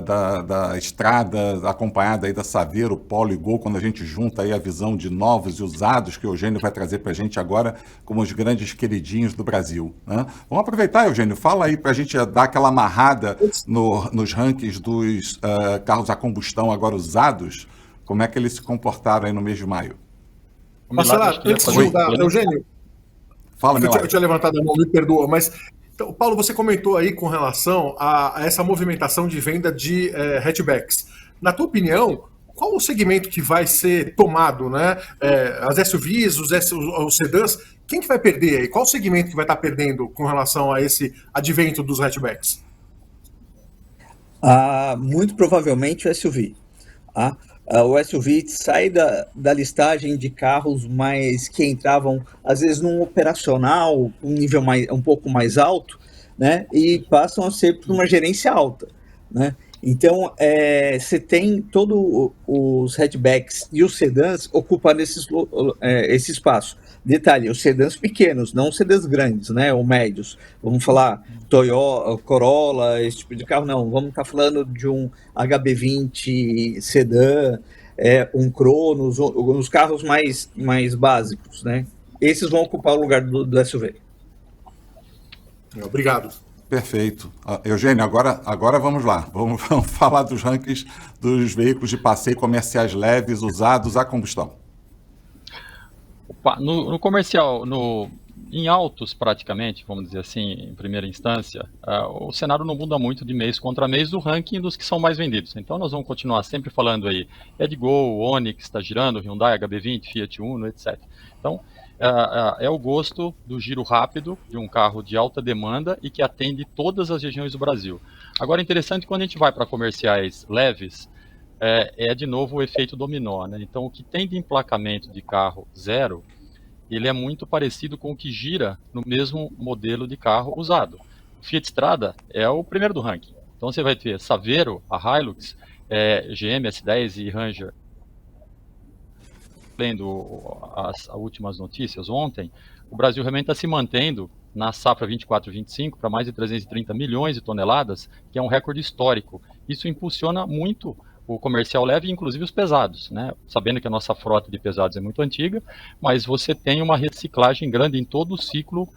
da Estrada, acompanhada aí da Saveiro, Polo e Gol, quando a gente junta aí a visão de novos e usados que o Eugênio vai trazer para a gente agora como os grandes queridinhos do Brasil, né? Vamos aproveitar, Eugênio, fala aí para a gente dar aquela amarrada nos rankings dos carros a combustão agora usados, como é que eles se comportaram aí no mês de maio? Marcelo, antes de ajudar, Eugênio, fala, eu tinha levantado a mão, me perdoa, mas então, Paulo, você comentou aí com relação a essa movimentação de venda de hatchbacks. Na tua opinião, qual o segmento que vai ser tomado, né? As SUVs, os sedãs, quem que vai perder aí? Qual o segmento que vai estar perdendo com relação a esse advento dos hatchbacks? Muito provavelmente o SUV. O SUV sai da listagem de carros mais que entravam, às vezes, num operacional, um nível um pouco mais alto, né? E passam a ser por uma gerência alta, né? Então, você tem todos os hatchbacks e os sedãs ocupando esse espaço. Detalhe, os sedãs pequenos, não os sedãs grandes, né, ou médios. Vamos falar Toyota, Corolla, esse tipo de carro, não. Vamos estar falando de um HB20 sedã, um Cronos, os carros mais básicos, né? Esses vão ocupar o lugar do SUV. Obrigado. Perfeito. Eugênio, agora vamos lá. Vamos falar dos rankings dos veículos de passeio comerciais leves usados a combustão. Opa, no comercial, em autos praticamente, vamos dizer assim, em primeira instância, o cenário não muda muito de mês contra mês do ranking dos que são mais vendidos. Então nós vamos continuar sempre falando aí, Edgol, Onix está girando, Hyundai, HB20, Fiat Uno, etc. Então, é o gosto do giro rápido de um carro de alta demanda e que atende todas as regiões do Brasil. Agora, interessante, quando a gente vai para comerciais leves, de novo o efeito dominó, né? Então, o que tem de emplacamento de carro zero, ele é muito parecido com o que gira no mesmo modelo de carro usado. O Fiat Strada é o primeiro do ranking. Então, você vai ter Saveiro, a Hilux, GM, S10 e Ranger. Lendo as últimas notícias ontem, o Brasil realmente está se mantendo na safra 24-25 para mais de 330 milhões de toneladas, que é um recorde histórico. Isso impulsiona muito o comercial leve, inclusive os pesados, né? Sabendo que a nossa frota de pesados é muito antiga, mas você tem uma reciclagem grande em todo o ciclo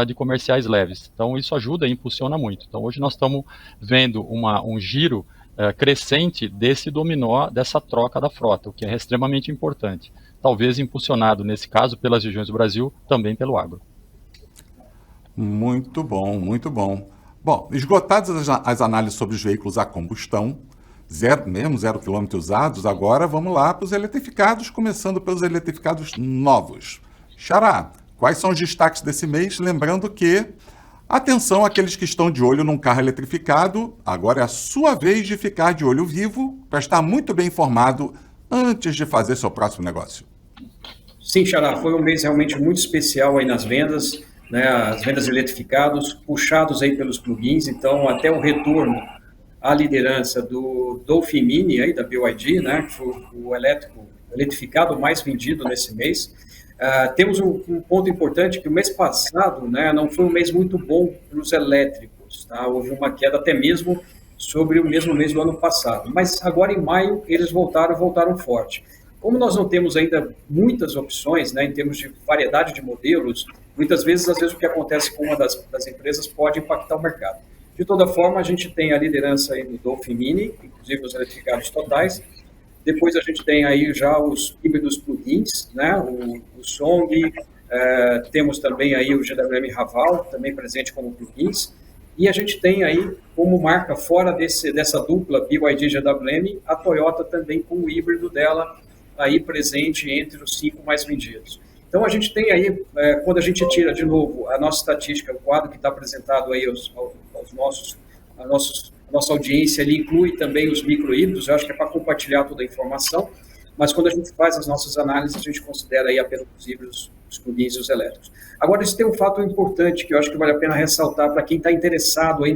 de comerciais leves. Então isso ajuda e impulsiona muito. Então hoje nós estamos vendo um giro crescente desse dominó, dessa troca da frota, o que é extremamente importante. Talvez impulsionado, nesse caso, pelas regiões do Brasil, também pelo agro. Muito bom, muito bom. Bom, esgotadas as análises sobre os veículos a combustão, zero quilômetro usados, agora vamos lá para os eletrificados, começando pelos eletrificados novos. Xará, quais são os destaques desse mês? Lembrando que, atenção àqueles que estão de olho num carro eletrificado, agora é a sua vez de ficar de olho vivo para estar muito bem informado antes de fazer seu próximo negócio. Sim, Xará, foi um mês realmente muito especial aí nas vendas, né, as vendas eletrificados, puxados aí pelos plugins, então até o retorno à liderança do Dolphin Mini aí da BYD, né, que foi o eletrificado mais vendido nesse mês. Temos um ponto importante, que o mês passado, né, não foi um mês muito bom para os elétricos, tá? Houve uma queda até mesmo sobre o mesmo mês do ano passado, mas agora em maio eles voltaram forte. Como nós não temos ainda muitas opções, né, em termos de variedade de modelos, muitas vezes, o que acontece com uma das empresas pode impactar o mercado. De toda forma, a gente tem a liderança aí do Dolphin Mini, inclusive os eletrificados totais. Depois a gente tem aí já os híbridos plugins, né, o Song, temos também aí o GWM Raval, também presente como plugins. E a gente tem aí como marca, fora dessa dupla BYD-GWM, a Toyota também com o híbrido dela aí presente entre os 5 mais vendidos. Então a gente tem aí, quando a gente tira de novo a nossa estatística, o quadro que está apresentado aí a nossa audiência ali inclui também os micro-híbridos, eu acho que é para compartilhar toda a informação, mas quando a gente faz as nossas análises, a gente considera aí apenas os híbridos, os plugins e os elétricos. Agora, isso tem um fato importante que eu acho que vale a pena ressaltar para quem está interessado aí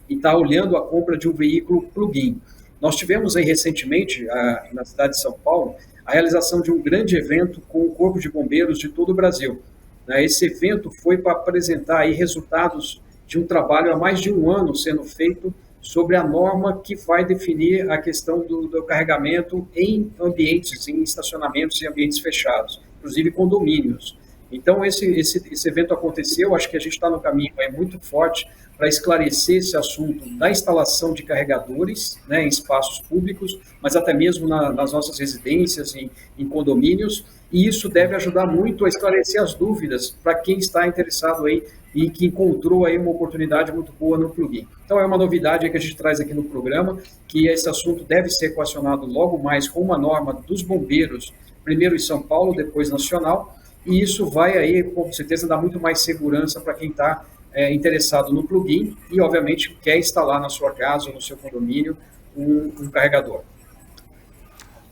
e está olhando a compra de um veículo plug-in. Nós tivemos aí recentemente, na cidade de São Paulo, a realização de um grande evento com o Corpo de Bombeiros de todo o Brasil. Esse evento foi para apresentar aí resultados de um trabalho há mais de um ano sendo feito sobre a norma que vai definir a questão do carregamento em ambientes, em estacionamentos e ambientes fechados, inclusive condomínios. Então, esse evento aconteceu, acho que a gente está no caminho muito forte para esclarecer esse assunto da instalação de carregadores, né, em espaços públicos, mas até mesmo nas nossas residências, em condomínios, e isso deve ajudar muito a esclarecer as dúvidas para quem está interessado aí e que encontrou aí uma oportunidade muito boa no plugin. Então é uma novidade que a gente traz aqui no programa, que esse assunto deve ser equacionado logo mais com uma norma dos bombeiros, primeiro em São Paulo, depois nacional, e isso vai aí, com certeza, dar muito mais segurança para quem está interessado no plugin e, obviamente, quer instalar na sua casa ou no seu condomínio um carregador.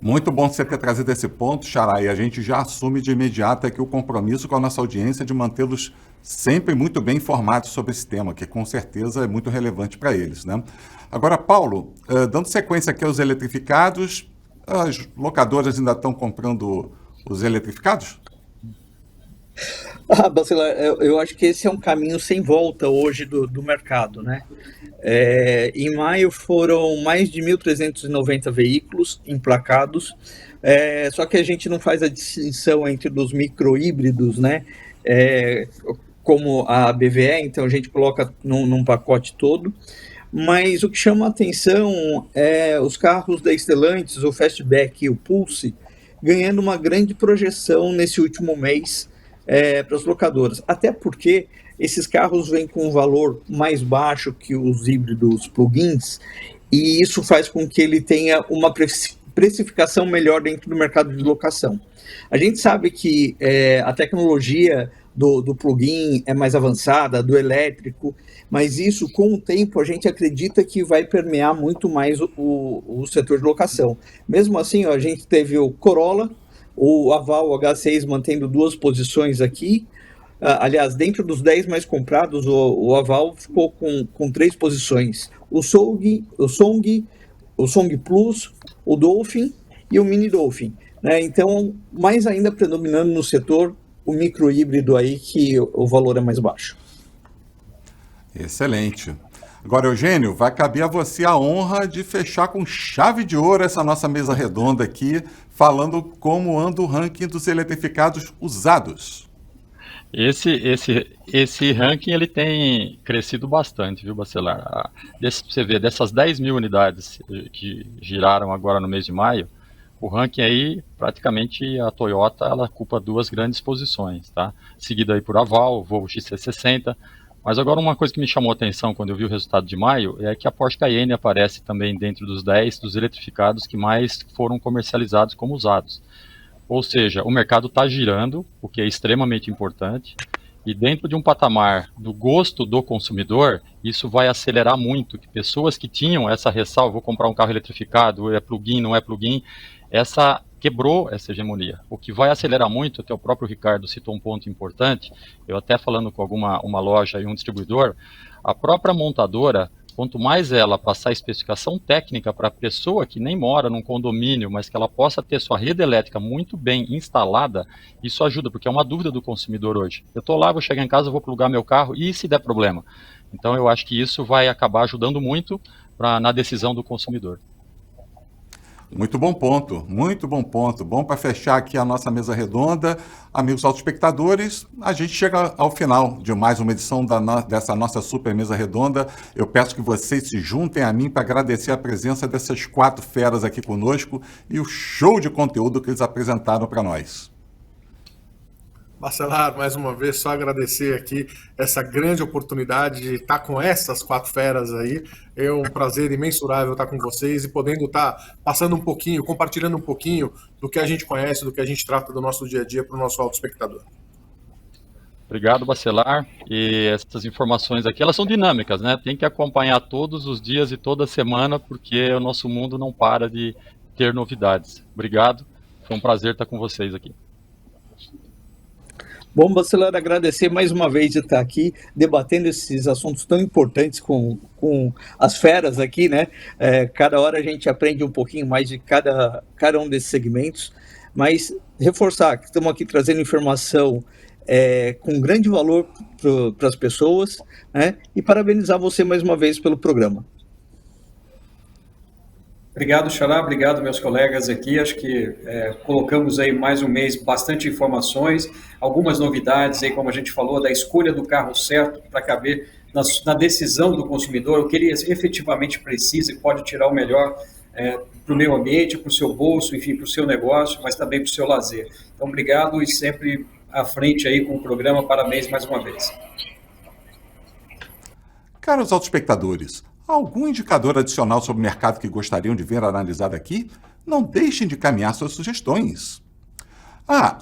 Muito bom você ter trazido esse ponto, Xará, e a gente já assume de imediato aqui o compromisso com a nossa audiência de mantê-los sempre muito bem informados sobre esse tema, que com certeza é muito relevante para eles, né? Agora, Paulo, dando sequência aqui aos eletrificados, as locadoras ainda estão comprando os eletrificados? Bacelar, eu acho que esse é um caminho sem volta hoje do mercado, né? Em maio foram mais de 1.390 veículos emplacados, só que a gente não faz a distinção entre os microhíbridos, né? Como a BVE, então a gente coloca num pacote todo. Mas o que chama a atenção é os carros da Stellantis, o Fastback e o Pulse, ganhando uma grande projeção nesse último mês para as locadoras. Até porque esses carros vêm com um valor mais baixo que os híbridos plug-ins, e isso faz com que ele tenha uma precificação melhor dentro do mercado de locação. A gente sabe que a tecnologia do plug-in é mais avançada, do elétrico, mas isso, com o tempo, a gente acredita que vai permear muito mais o setor de locação. Mesmo assim, a gente teve o Corolla, o Aval, o H6 mantendo 2 posições aqui. Aliás, dentro dos 10 mais comprados, o Aval ficou com 3 posições. O Song Plus, o Dolphin e o Mini Dolphin, né? Então, mais ainda predominando no setor, o microhíbrido aí, que o valor é mais baixo. Excelente. Agora, Eugênio, vai caber a você a honra de fechar com chave de ouro essa nossa mesa redonda aqui, falando como anda o ranking dos eletrificados usados. Esse ranking ele tem crescido bastante, viu, Bacelar? Você vê, dessas 10 mil unidades que giraram agora no mês de maio, o ranking aí, praticamente a Toyota, ela ocupa 2 grandes posições, tá? Seguida aí por Aval, Volvo XC60. Mas agora uma coisa que me chamou a atenção quando eu vi o resultado de maio é que a Porsche Cayenne aparece também dentro dos 10 dos eletrificados que mais foram comercializados como usados. Ou seja, o mercado está girando, o que é extremamente importante, e dentro de um patamar do gosto do consumidor, isso vai acelerar muito, que pessoas que tinham essa ressalva, vou comprar um carro eletrificado, é plug-in, não é plug-in, quebrou essa hegemonia. O que vai acelerar muito, até o próprio Ricardo citou um ponto importante, eu até falando com uma loja e um distribuidor, a própria montadora, quanto mais ela passar a especificação técnica para a pessoa que nem mora num condomínio, mas que ela possa ter sua rede elétrica muito bem instalada, isso ajuda, porque é uma dúvida do consumidor hoje. Eu estou lá, vou chegar em casa, vou plugar meu carro, e se der problema? Então eu acho que isso vai acabar ajudando muito na decisão do consumidor. Muito bom ponto, muito bom ponto. Bom para fechar aqui a nossa mesa redonda. Amigos autoespectadores, a gente chega ao final de mais uma edição dessa nossa super mesa redonda. Eu peço que vocês se juntem a mim para agradecer a presença dessas 4 feras aqui conosco e o show de conteúdo que eles apresentaram para nós. Bacelar, mais uma vez, só agradecer aqui essa grande oportunidade de estar com essas 4 feras aí. É um prazer imensurável estar com vocês e podendo estar passando um pouquinho, compartilhando um pouquinho do que a gente conhece, do que a gente trata do nosso dia a dia para o nosso autoespectador. Obrigado, Bacelar. E essas informações aqui, elas são dinâmicas, né? Tem que acompanhar todos os dias e toda semana, porque o nosso mundo não para de ter novidades. Obrigado, foi um prazer estar com vocês aqui. Bom, Bacelar, agradecer mais uma vez de estar aqui debatendo esses assuntos tão importantes com as feras aqui, né? Cada hora a gente aprende um pouquinho mais de cada um desses segmentos, mas reforçar que estamos aqui trazendo informação com grande valor para as pessoas, né? E parabenizar você mais uma vez pelo programa. Obrigado, Xará, obrigado, meus colegas aqui. Acho que colocamos aí mais um mês bastante informações, algumas novidades aí, como a gente falou, da escolha do carro certo para caber na decisão do consumidor, o que ele efetivamente precisa e pode tirar o melhor para o meio ambiente, para o seu bolso, enfim, para o seu negócio, mas também para o seu lazer. Então, obrigado e sempre à frente aí com o programa. Parabéns mais uma vez. Caros autoespectadores, algum indicador adicional sobre o mercado que gostariam de ver analisado aqui? Não deixem de caminhar suas sugestões.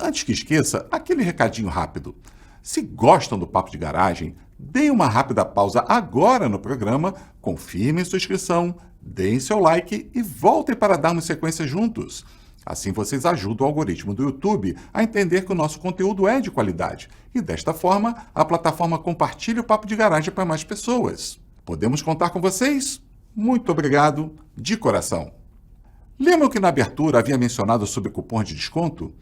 Antes que esqueça, aquele recadinho rápido. Se gostam do Papo de Garagem, deem uma rápida pausa agora no programa, confirmem sua inscrição, deem seu like e voltem para darmos sequência juntos. Assim vocês ajudam o algoritmo do YouTube a entender que o nosso conteúdo é de qualidade. E desta forma, a plataforma compartilha o Papo de Garagem para mais pessoas. Podemos contar com vocês? Muito obrigado, de coração. Lembram que na abertura havia mencionado sobre cupom de desconto?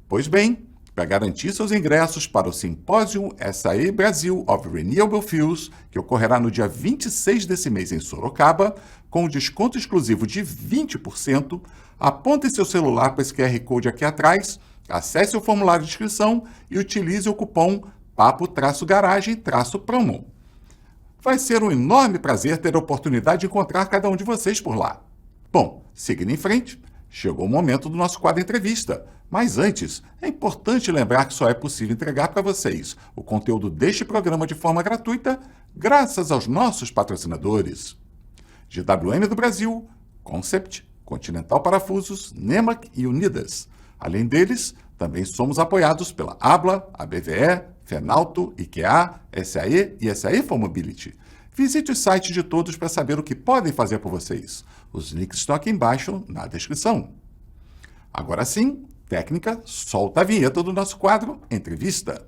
Pois bem, para garantir seus ingressos para o Simpósio SAE Brasil of Renewable Fuels, que ocorrerá no dia 26 desse mês em Sorocaba, com desconto exclusivo de 20%, aponte seu celular para esse QR Code aqui atrás, acesse o formulário de inscrição e utilize o cupom PAPO-GARAGEM-PROMO. Vai ser um enorme prazer ter a oportunidade de encontrar cada um de vocês por lá. Bom, seguindo em frente, chegou o momento do nosso quadro entrevista. Mas antes, é importante lembrar que só é possível entregar para vocês o conteúdo deste programa de forma gratuita graças aos nossos patrocinadores. GWM do Brasil, Concept, Continental Parafusos, Nemac e Unidas. Além deles, também somos apoiados pela Abla, ABVE, Fenalto, IKEA, SAE e SAE for Mobility. Visite os sites de todos para saber o que podem fazer por vocês. Os links estão aqui embaixo na descrição. Agora sim, técnica, solta a vinheta do nosso quadro Entrevista.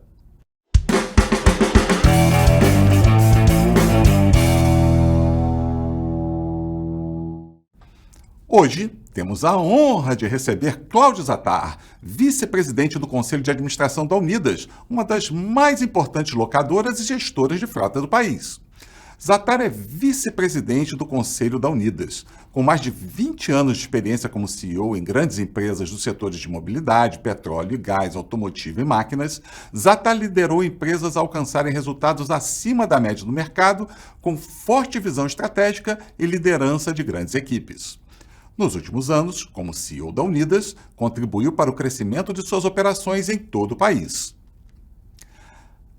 Hoje, temos a honra de receber Cláudio Zattar, vice-presidente do Conselho de Administração da Unidas, uma das mais importantes locadoras e gestoras de frota do país. Zattar é vice-presidente do Conselho da Unidas. Com mais de 20 anos de experiência como CEO em grandes empresas dos setores de mobilidade, petróleo e gás, automotivo e máquinas, Zattar liderou empresas a alcançarem resultados acima da média do mercado, com forte visão estratégica e liderança de grandes equipes. Nos últimos anos, como CEO da Unidas, contribuiu para o crescimento de suas operações em todo o país.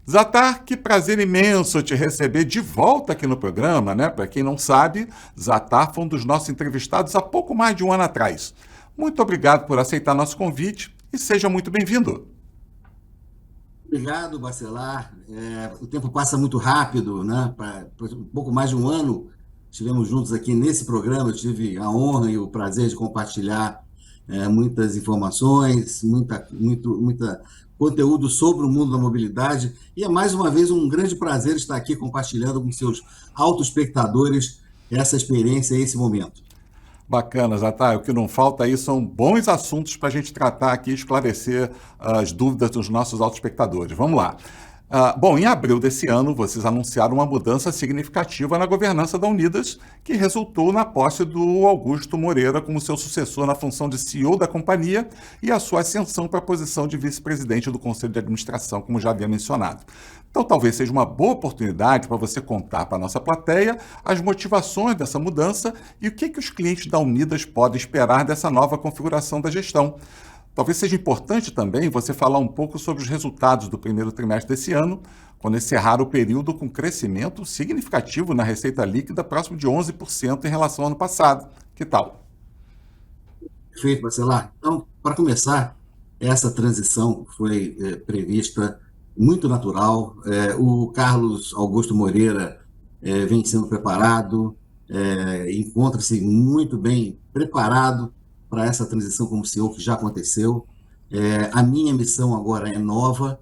Zattar, que prazer imenso te receber de volta aqui no programa, né? Para quem não sabe, Zattar foi um dos nossos entrevistados há pouco mais de um ano atrás. Muito obrigado por aceitar nosso convite e seja muito bem-vindo. Obrigado, Bacelar. O tempo passa muito rápido, né? Um pouco mais de um ano estivemos juntos aqui nesse programa. Eu tive a honra e o prazer de compartilhar muitas informações, muita conteúdo sobre o mundo da mobilidade. E é mais uma vez um grande prazer estar aqui compartilhando com seus autoespectadores essa experiência e esse momento. Bacana, Zattar. O que não falta aí são bons assuntos para a gente tratar aqui e esclarecer as dúvidas dos nossos autoespectadores. Vamos lá. Bom, em abril desse ano, vocês anunciaram uma mudança significativa na governança da Unidas, que resultou na posse do Augusto Moreira como seu sucessor na função de CEO da companhia e a sua ascensão para a posição de vice-presidente do Conselho de Administração, como já havia mencionado. Então, talvez seja uma boa oportunidade para você contar para a nossa plateia as motivações dessa mudança e o que os clientes da Unidas podem esperar dessa nova configuração da gestão. Talvez seja importante também você falar um pouco sobre os resultados do primeiro trimestre desse ano, quando encerraram o período com crescimento significativo na receita líquida, próximo de 11% em relação ao ano passado. Que tal? Perfeito, Bacelar. Então, para começar, essa transição foi prevista, muito natural. O Carlos Augusto Moreira vem sendo preparado, encontra-se muito bem preparado para essa transição como CEO que já aconteceu. A minha missão agora é nova,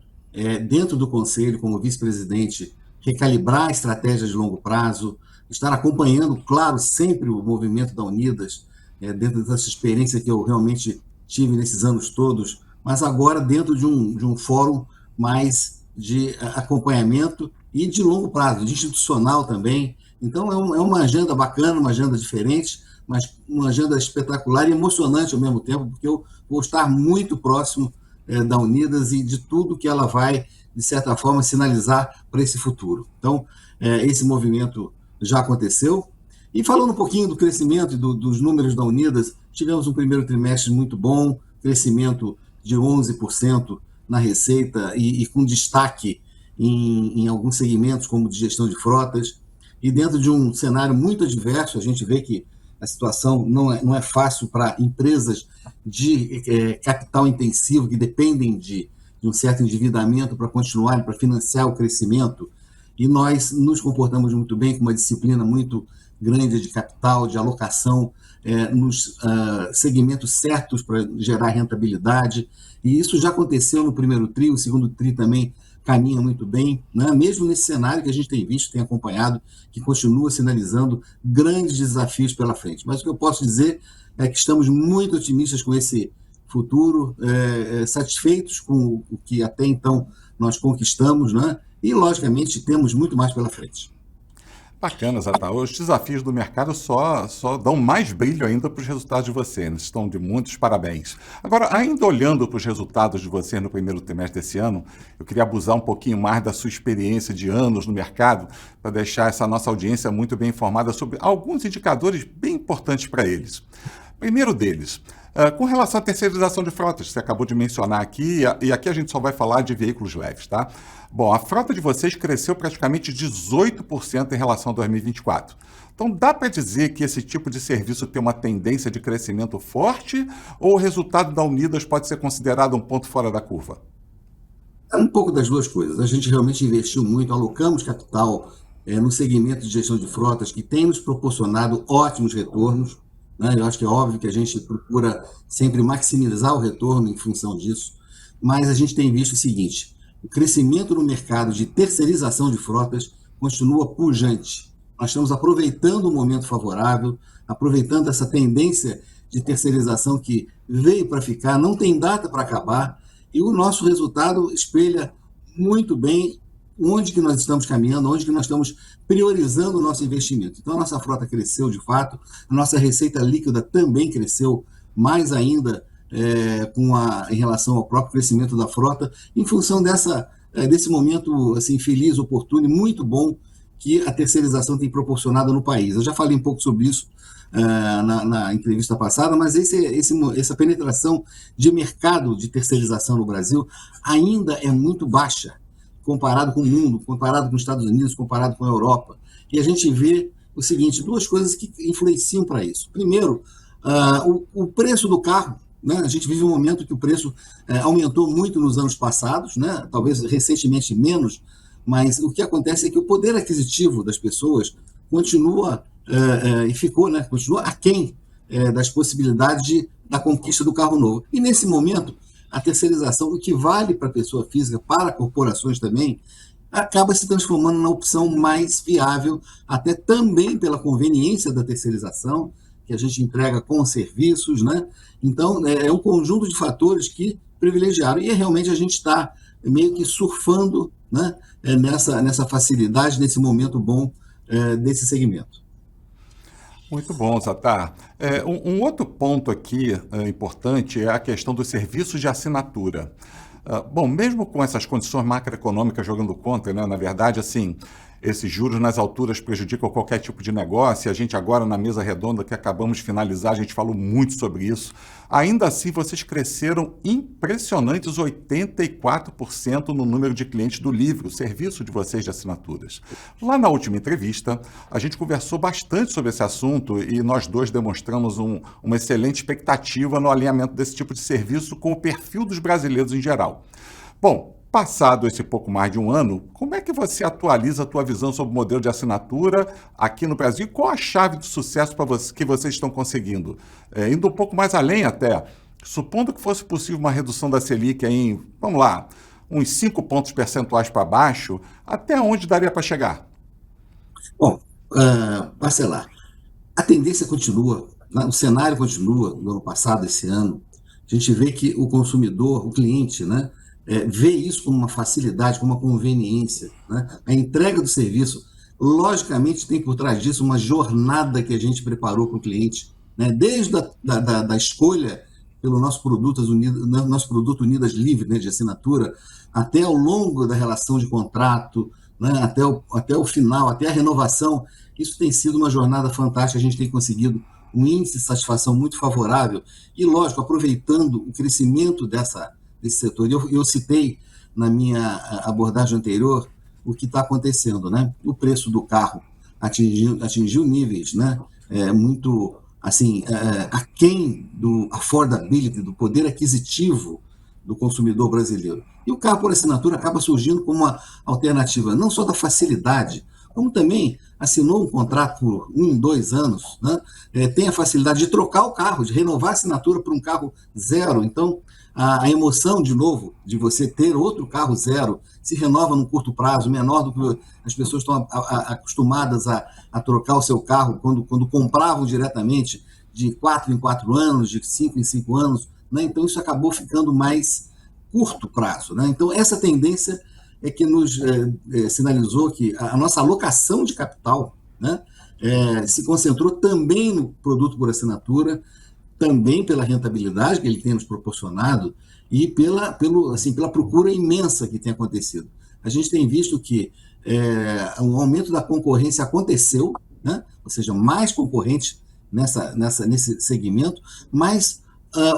dentro do Conselho, como vice-presidente, recalibrar a estratégia de longo prazo, estar acompanhando, claro, sempre o movimento da Unidas, dentro dessa experiência que eu realmente tive nesses anos todos, mas agora dentro de um fórum mais de acompanhamento e de longo prazo, de institucional também. Então, é uma agenda bacana, uma agenda diferente, mas uma agenda espetacular e emocionante ao mesmo tempo, porque eu vou estar muito próximo da Unidas e de tudo que ela vai, de certa forma, sinalizar para esse futuro. Então, esse movimento já aconteceu. E falando um pouquinho do crescimento e dos números da Unidas, tivemos um primeiro trimestre muito bom, crescimento de 11% na receita e com destaque em alguns segmentos, como de gestão de frotas. E dentro de um cenário muito adverso, a gente vê que a situação não é fácil para empresas de capital intensivo, que dependem de um certo endividamento para continuarem, para financiar o crescimento. E nós nos comportamos muito bem, com uma disciplina muito grande de capital, de alocação nos segmentos certos para gerar rentabilidade, e isso já aconteceu no primeiro TRI, o segundo TRI também caminha muito bem, né? Mesmo nesse cenário que a gente tem visto, tem acompanhado, que continua sinalizando grandes desafios pela frente. Mas o que eu posso dizer é que estamos muito otimistas com esse futuro, satisfeitos com o que até então nós conquistamos, né? E, logicamente, temos muito mais pela frente. Bacana, Zata. Os desafios do mercado só dão mais brilho ainda para os resultados de vocês. Estão de muitos parabéns. Agora, ainda olhando para os resultados de vocês no primeiro trimestre desse ano, eu queria abusar um pouquinho mais da sua experiência de anos no mercado para deixar essa nossa audiência muito bem informada sobre alguns indicadores bem importantes para eles. Primeiro deles, com relação à terceirização de frotas, você acabou de mencionar aqui, e aqui a gente só vai falar de veículos leves, tá? Bom, a frota de vocês cresceu praticamente 18% em relação a 2024. Então, dá para dizer que esse tipo de serviço tem uma tendência de crescimento forte, ou o resultado da Unidas pode ser considerado um ponto fora da curva? É um pouco das duas coisas. A gente realmente investiu muito, alocamos capital no segmento de gestão de frotas, que tem nos proporcionado ótimos retornos, né? Eu acho que é óbvio que a gente procura sempre maximizar o retorno em função disso, mas a gente tem visto o seguinte: o crescimento no mercado de terceirização de frotas continua pujante. Nós estamos aproveitando o momento favorável, aproveitando essa tendência de terceirização que veio para ficar, não tem data para acabar, e o nosso resultado espelha muito bem onde que nós estamos caminhando, onde que nós estamos priorizando o nosso investimento. Então, a nossa frota cresceu de fato, a nossa receita líquida também cresceu mais ainda em relação ao próprio crescimento da frota, em função desse momento assim, feliz, oportuno e muito bom que a terceirização tem proporcionado no país. Eu já falei um pouco sobre isso na entrevista passada, mas essa penetração de mercado de terceirização no Brasil ainda é muito baixa, comparado com o mundo, comparado com os Estados Unidos, comparado com a Europa. E a gente vê o seguinte: duas coisas que influenciam para isso. Primeiro, o preço do carro, né? A gente vive um momento que o preço aumentou muito nos anos passados, né? Talvez recentemente menos, mas o que acontece é que o poder aquisitivo das pessoas continua continua aquém das possibilidades da conquista do carro novo. E nesse momento, a terceirização, o que vale para a pessoa física, para corporações também, acaba se transformando na opção mais viável, até também pela conveniência da terceirização, que a gente entrega com serviços, né? Então, é um conjunto de fatores que privilegiaram. E realmente a gente está meio que surfando, né, nessa facilidade, nesse momento bom desse segmento. Muito bom, Zatar. Um outro ponto aqui importante é a questão dos serviços de assinatura. Bom, mesmo com essas condições macroeconômicas jogando contra, né, na verdade, assim, esses juros nas alturas prejudicam qualquer tipo de negócio, e a gente agora na mesa redonda que acabamos de finalizar, a gente falou muito sobre isso. Ainda assim, vocês cresceram impressionantes 84% no número de clientes do Livre, o serviço de vocês de assinaturas. Lá na última entrevista, a gente conversou bastante sobre esse assunto e nós dois demonstramos uma excelente expectativa no alinhamento desse tipo de serviço com o perfil dos brasileiros em geral. Bom, passado esse pouco mais de um ano, como é que você atualiza a tua visão sobre o modelo de assinatura aqui no Brasil? Qual a chave de sucesso que vocês estão conseguindo? Indo um pouco mais além até, supondo que fosse possível uma redução da Selic em, vamos lá, uns 5 pontos percentuais para baixo, até onde daria para chegar? Bom, Marcelar, a tendência continua, né? O cenário continua no ano passado, esse ano. A gente vê que o consumidor, o cliente, né, vê isso como uma facilidade, como uma conveniência, né? A entrega do serviço, logicamente, tem por trás disso uma jornada que a gente preparou para o cliente, né? Desde da escolha pelo nosso produto Unidas Livre, né, de assinatura, até ao longo da relação de contrato, né, até o final, até a renovação. Isso tem sido uma jornada fantástica, a gente tem conseguido um índice de satisfação muito favorável e, lógico, aproveitando o crescimento desse setor. Eu citei na minha abordagem anterior o que está acontecendo, né? O preço do carro atingiu níveis, né, muito assim, aquém do affordability, do poder aquisitivo do consumidor brasileiro. E o carro por assinatura acaba surgindo como uma alternativa não só da facilidade, como também assinou um contrato por 1, 2 anos, né? Tem a facilidade de trocar o carro, de renovar a assinatura por um carro zero. Então, a emoção, de novo, de você ter outro carro zero, se renova num curto prazo, menor do que as pessoas estão acostumadas a trocar o seu carro quando compravam diretamente de 4 em 4 anos, de 5 em 5 anos, né? Então, isso acabou ficando mais curto prazo, né? Então, essa tendência é que nos sinalizou que a nossa alocação de capital, né, se concentrou também no produto por assinatura, também pela rentabilidade que ele tem nos proporcionado e pela procura imensa que tem acontecido. A gente tem visto que um aumento da concorrência aconteceu, né? Ou seja, mais concorrentes nesse segmento, mas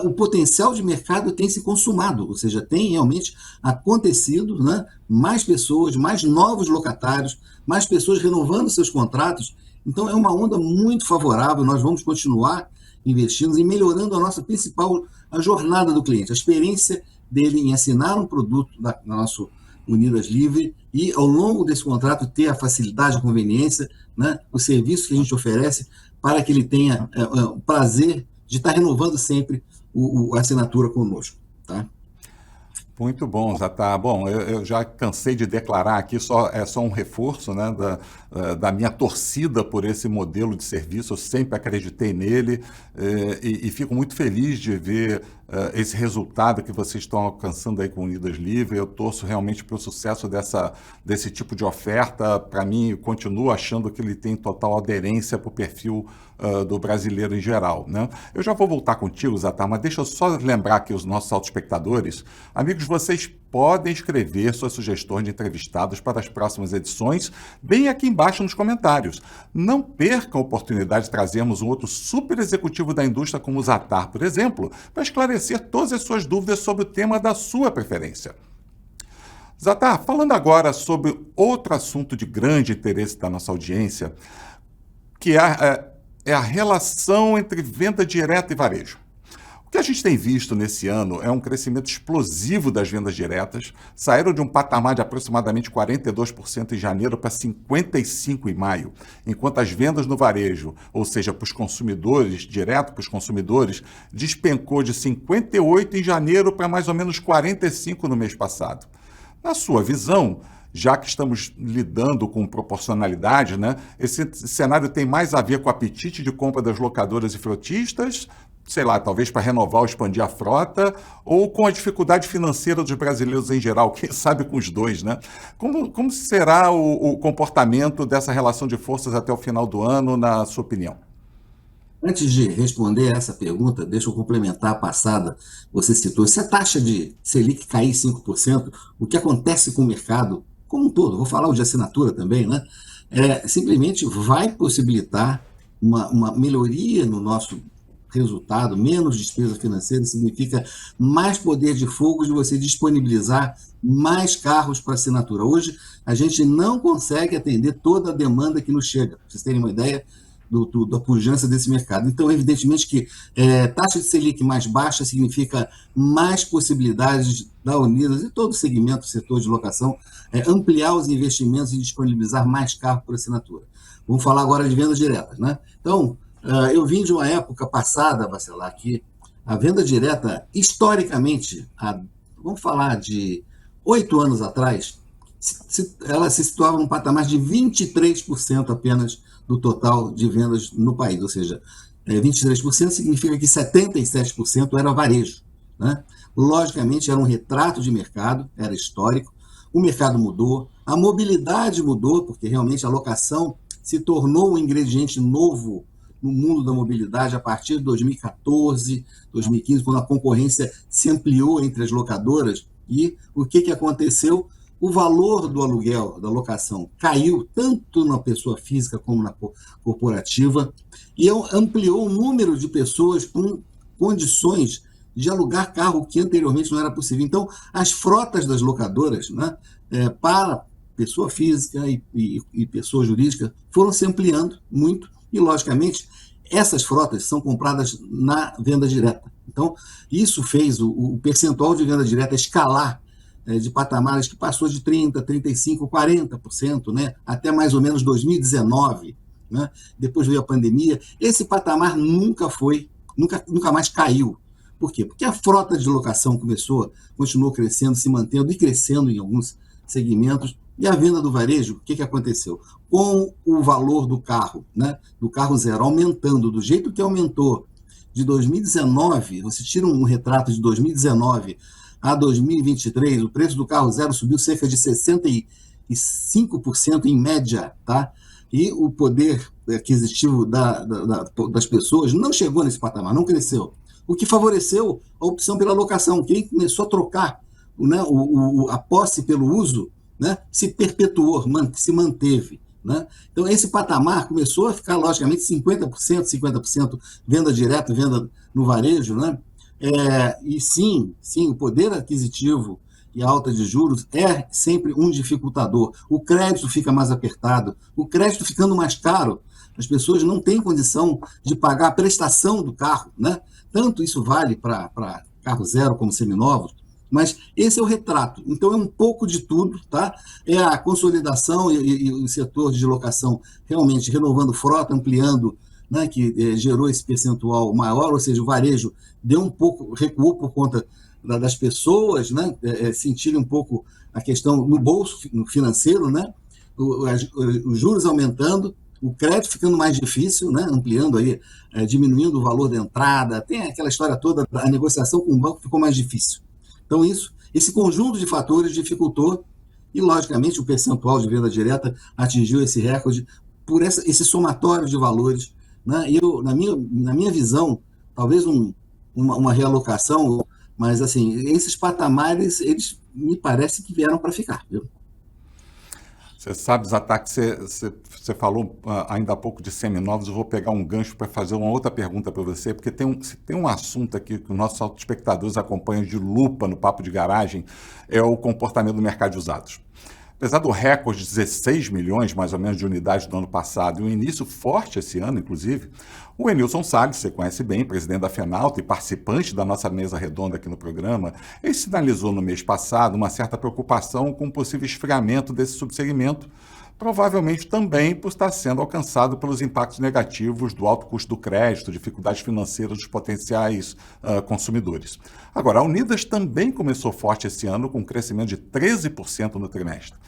o potencial de mercado tem se consumado, ou seja, tem realmente acontecido, né? Mais pessoas, mais novos locatários, mais pessoas renovando seus contratos. Então, é uma onda muito favorável, nós vamos continuar investindo e melhorando a nossa principal a jornada do cliente, a experiência dele em assinar um produto da nosso Unidas Livre e, ao longo desse contrato, ter a facilidade, a conveniência, né? O serviço que a gente oferece para que ele tenha o prazer de estar renovando sempre a assinatura conosco, tá? Muito bom, Zatá. Bom, eu já cansei de declarar aqui, é só um reforço, né, da minha torcida por esse modelo de serviço. Eu sempre acreditei nele e fico muito feliz de ver esse resultado que vocês estão alcançando aí com o Unidas Livre. Eu torço realmente para o sucesso desse tipo de oferta. Para mim, eu continuo achando que ele tem total aderência para o perfil do brasileiro em geral, né? Eu já vou voltar contigo, Zatá, mas deixa eu só lembrar aqui os nossos autoespectadores. Amigos, vocês podem escrever suas sugestões de entrevistados para as próximas edições, bem aqui embaixo nos comentários. Não percam a oportunidade de trazermos um outro super executivo da indústria como o Zatá, por exemplo, para esclarecer todas as suas dúvidas sobre o tema da sua preferência. Zatá, falando agora sobre outro assunto de grande interesse da nossa audiência, que é a relação entre venda direta e varejo. O que a gente tem visto nesse ano é um crescimento explosivo das vendas diretas, saíram de um patamar de aproximadamente 42% em janeiro para 55% em maio, enquanto as vendas no varejo, ou seja, para os consumidores, direto para os consumidores, despencou de 58% em janeiro para mais ou menos 45% no mês passado. Na sua visão, já que estamos lidando com proporcionalidade, né, esse cenário tem mais a ver com o apetite de compra das locadoras e frotistas, sei lá, talvez para renovar ou expandir a frota, ou com a dificuldade financeira dos brasileiros em geral, quem sabe com os dois, né? Como será o comportamento dessa relação de forças até o final do ano, na sua opinião? Antes de responder essa pergunta, deixa eu complementar a passada. Você citou, se a taxa de Selic cair 5%, o que acontece com o mercado como um todo, vou falar o de assinatura também, né? Simplesmente vai possibilitar uma melhoria no nosso resultado, menos despesa financeira, significa mais poder de fogo de você disponibilizar mais carros para assinatura. Hoje, a gente não consegue atender toda a demanda que nos chega, para vocês terem uma ideia da pujança desse mercado. Então, evidentemente que taxa de Selic mais baixa significa mais possibilidades da Unidas e todo o segmento, setor de locação, ampliar os investimentos e disponibilizar mais carros por assinatura. Vamos falar agora de vendas diretas, né? Então, eu vim de uma época passada, Bacelar, que a venda direta, historicamente, vamos falar de 8 anos atrás, ela se situava num patamar de 23% apenas do total de vendas no país, ou seja, 23% significa que 77% era varejo, né? Logicamente, era um retrato de mercado, era histórico, o mercado mudou, a mobilidade mudou, porque realmente a locação se tornou um ingrediente novo no mundo da mobilidade a partir de 2014, 2015, quando a concorrência se ampliou entre as locadoras. E o que aconteceu? O valor do aluguel, da locação, caiu tanto na pessoa física como na corporativa e ampliou o número de pessoas com condições de alugar carro que anteriormente não era possível. Então, as frotas das locadoras, né, para pessoa física e pessoa jurídica foram se ampliando muito e, logicamente, essas frotas são compradas na venda direta. Então, isso fez o percentual de venda direta escalar de patamares que passou de 30%, 35%, 40%, né, até mais ou menos 2019, né, depois veio a pandemia. Esse patamar nunca mais caiu. Por quê? Porque a frota de locação continuou crescendo, se mantendo e crescendo em alguns segmentos. E a venda do varejo, o que aconteceu? Com o valor do carro, né, do carro zero, aumentando do jeito que aumentou de 2019, você tira um retrato de 2019 a 2023, o preço do carro zero subiu cerca de 65% em média, tá? E o poder aquisitivo das pessoas não chegou nesse patamar, não cresceu. O que favoreceu a opção pela locação. Quem começou a trocar, né, a posse pelo uso, né, se perpetuou, se manteve. Né? Então, esse patamar começou a ficar, logicamente, 50% venda direta, venda no varejo. Né? E sim, o poder aquisitivo e a alta de juros é sempre um dificultador. O crédito fica mais apertado, o crédito ficando mais caro, as pessoas não têm condição de pagar a prestação do carro. Né? Tanto isso vale para carro zero como seminovos, mas esse é o retrato. Então, é um pouco de tudo, tá? É a consolidação e o setor de locação realmente renovando frota, ampliando, né, que gerou esse percentual maior, ou seja, o varejo deu um pouco, recuou por conta das pessoas, né, sentirem um pouco a questão no bolso no financeiro, né, os juros aumentando, o crédito ficando mais difícil, né, ampliando aí, diminuindo o valor da entrada, tem aquela história toda, a negociação com o banco ficou mais difícil. Então, esse conjunto de fatores dificultou e, logicamente, o percentual de venda direta atingiu esse recorde por esse somatório de valores. Né? E na minha visão, talvez uma realocação, mas, assim, esses patamares, eles me parece que vieram para ficar. Viu? Você sabe, Zatak, você falou ainda há pouco de seminovos, eu vou pegar um gancho para fazer uma outra pergunta para você, porque tem um assunto aqui que os nossos espectadores acompanham de lupa no Papo de Garagem, é o comportamento do mercado de usados. Apesar do recorde de 16 milhões, mais ou menos, de unidades do ano passado, e um início forte esse ano, inclusive, o Enilson Salles, você conhece bem, presidente da FENALTA e participante da nossa mesa redonda aqui no programa, ele sinalizou no mês passado uma certa preocupação com o possível esfriamento desse subsegmento, provavelmente também por estar sendo alcançado pelos impactos negativos do alto custo do crédito, dificuldades financeiras dos potenciais consumidores. Agora, a Unidas também começou forte esse ano, com um crescimento de 13% no trimestre.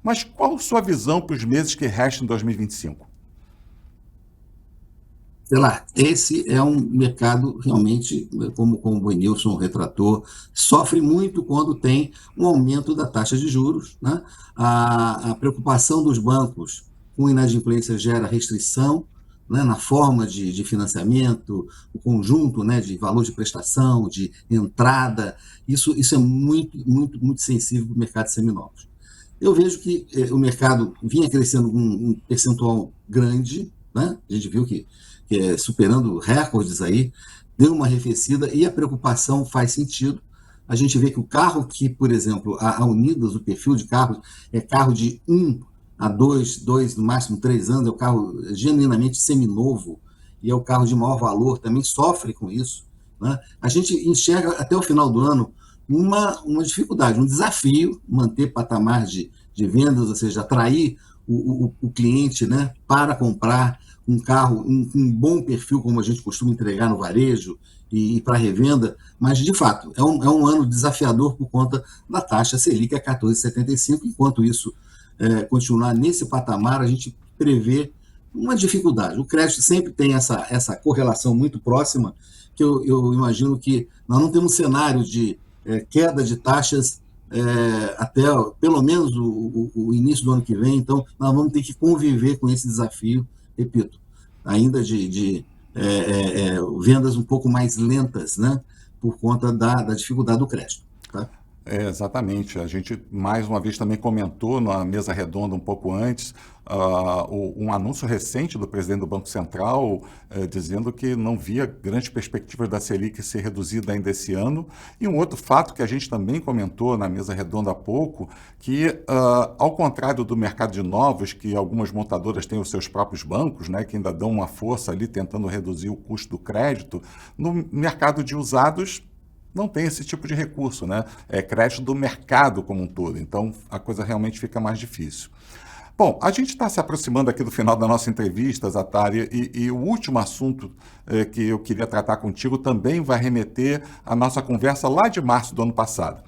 Mas qual sua visão para os meses que restam em 2025? Sei lá, esse é um mercado realmente, como o Enilson retratou, sofre muito quando tem um aumento da taxa de juros. Né? A preocupação dos bancos com inadimplência gera restrição, né, na forma de financiamento, o conjunto, né, de valor de prestação, de entrada. Isso é muito, muito, muito sensível para o mercado de seminovos. Eu vejo que o mercado vinha crescendo com um percentual grande, né? A gente viu que superando recordes aí, deu uma arrefecida e a preocupação faz sentido. A gente vê que o carro que, por exemplo, a Unidas, o perfil de carros, é carro de 1 a 2, no máximo 3 anos, é o carro genuinamente seminovo e é o carro de maior valor, também sofre com isso. Né? A gente enxerga até o final do ano uma dificuldade, um desafio, manter patamar de vendas, ou seja, atrair o cliente, né, para comprar um carro, um bom perfil, como a gente costuma entregar no varejo e para revenda, mas, de fato, é um ano desafiador por conta da taxa Selic a 14,75. Enquanto isso continuar nesse patamar, a gente prevê uma dificuldade. O crédito sempre tem essa correlação muito próxima, que eu imagino que nós não temos um cenário de queda de taxas até pelo menos o início do ano que vem, então nós vamos ter que conviver com esse desafio, repito, ainda de vendas um pouco mais lentas, né, por conta da dificuldade do crédito. Tá? Exatamente. A gente, mais uma vez, também comentou na mesa redonda um pouco antes um anúncio recente do presidente do Banco Central dizendo que não via grandes perspectivas da Selic ser reduzida ainda esse ano. E um outro fato que a gente também comentou na mesa redonda há pouco, que ao contrário do mercado de novos, que algumas montadoras têm os seus próprios bancos, né, que ainda dão uma força ali tentando reduzir o custo do crédito, no mercado de usados não tem esse tipo de recurso, né? É crédito do mercado como um todo, então a coisa realmente fica mais difícil. Bom, a gente está se aproximando aqui do final da nossa entrevista, Zattari, e o último assunto que eu queria tratar contigo também vai remeter à nossa conversa lá de março do ano passado.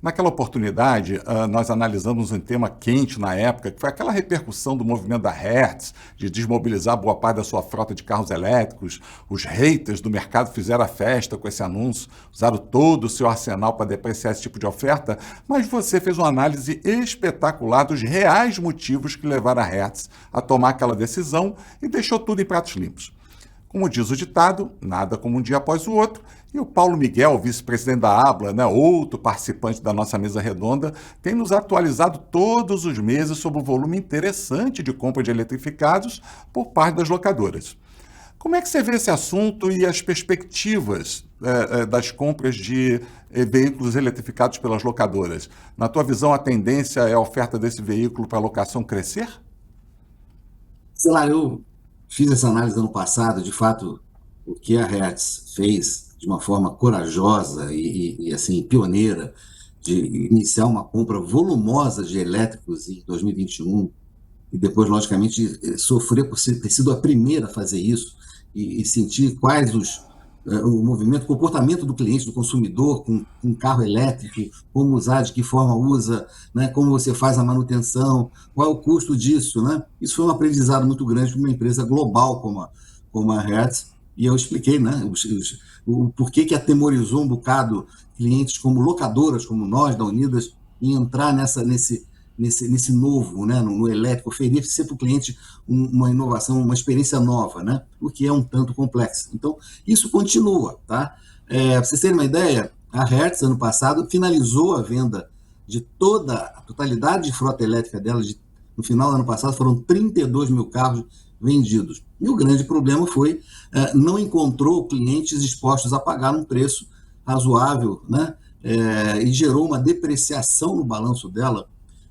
Naquela oportunidade, nós analisamos um tema quente na época, que foi aquela repercussão do movimento da Hertz, de desmobilizar boa parte da sua frota de carros elétricos. Os haters do mercado fizeram a festa com esse anúncio, usaram todo o seu arsenal para depreciar esse tipo de oferta, mas você fez uma análise espetacular dos reais motivos que levaram a Hertz a tomar aquela decisão e deixou tudo em pratos limpos. Como diz o ditado, nada como um dia após o outro, e o Paulo Miguel, vice-presidente da ABLA, né, outro participante da nossa mesa redonda, tem nos atualizado todos os meses sobre o volume interessante de compra de eletrificados por parte das locadoras. Como é que você vê esse assunto e as perspectivas das compras de veículos eletrificados pelas locadoras? Na tua visão, a tendência é a oferta desse veículo para locação crescer? Sei lá, eu fiz essa análise ano passado, de fato, o que a Hertz fez de uma forma corajosa e assim, pioneira, de iniciar uma compra volumosa de elétricos em 2021 e depois, logicamente, sofrer por ter sido a primeira a fazer isso e sentir quais o movimento, o comportamento do cliente, do consumidor com um carro elétrico, como usar, de que forma usa, né, como você faz a manutenção, qual é o custo disso, né? Isso foi um aprendizado muito grande para uma empresa global como a Hertz, e eu expliquei, né, o porquê que atemorizou um bocado clientes como locadoras, como nós, da Unidas, em entrar nesse novo, né, no elétrico, oferecer para o cliente uma inovação, uma experiência nova, né, o que é um tanto complexo. Então, isso continua, tá? Para vocês terem uma ideia, a Hertz, ano passado, finalizou a venda de toda a totalidade de frota elétrica dela, no final do ano passado, foram 32 mil carros vendidos. E o grande problema foi, não encontrou clientes dispostos a pagar um preço razoável, né, e gerou uma depreciação no balanço dela,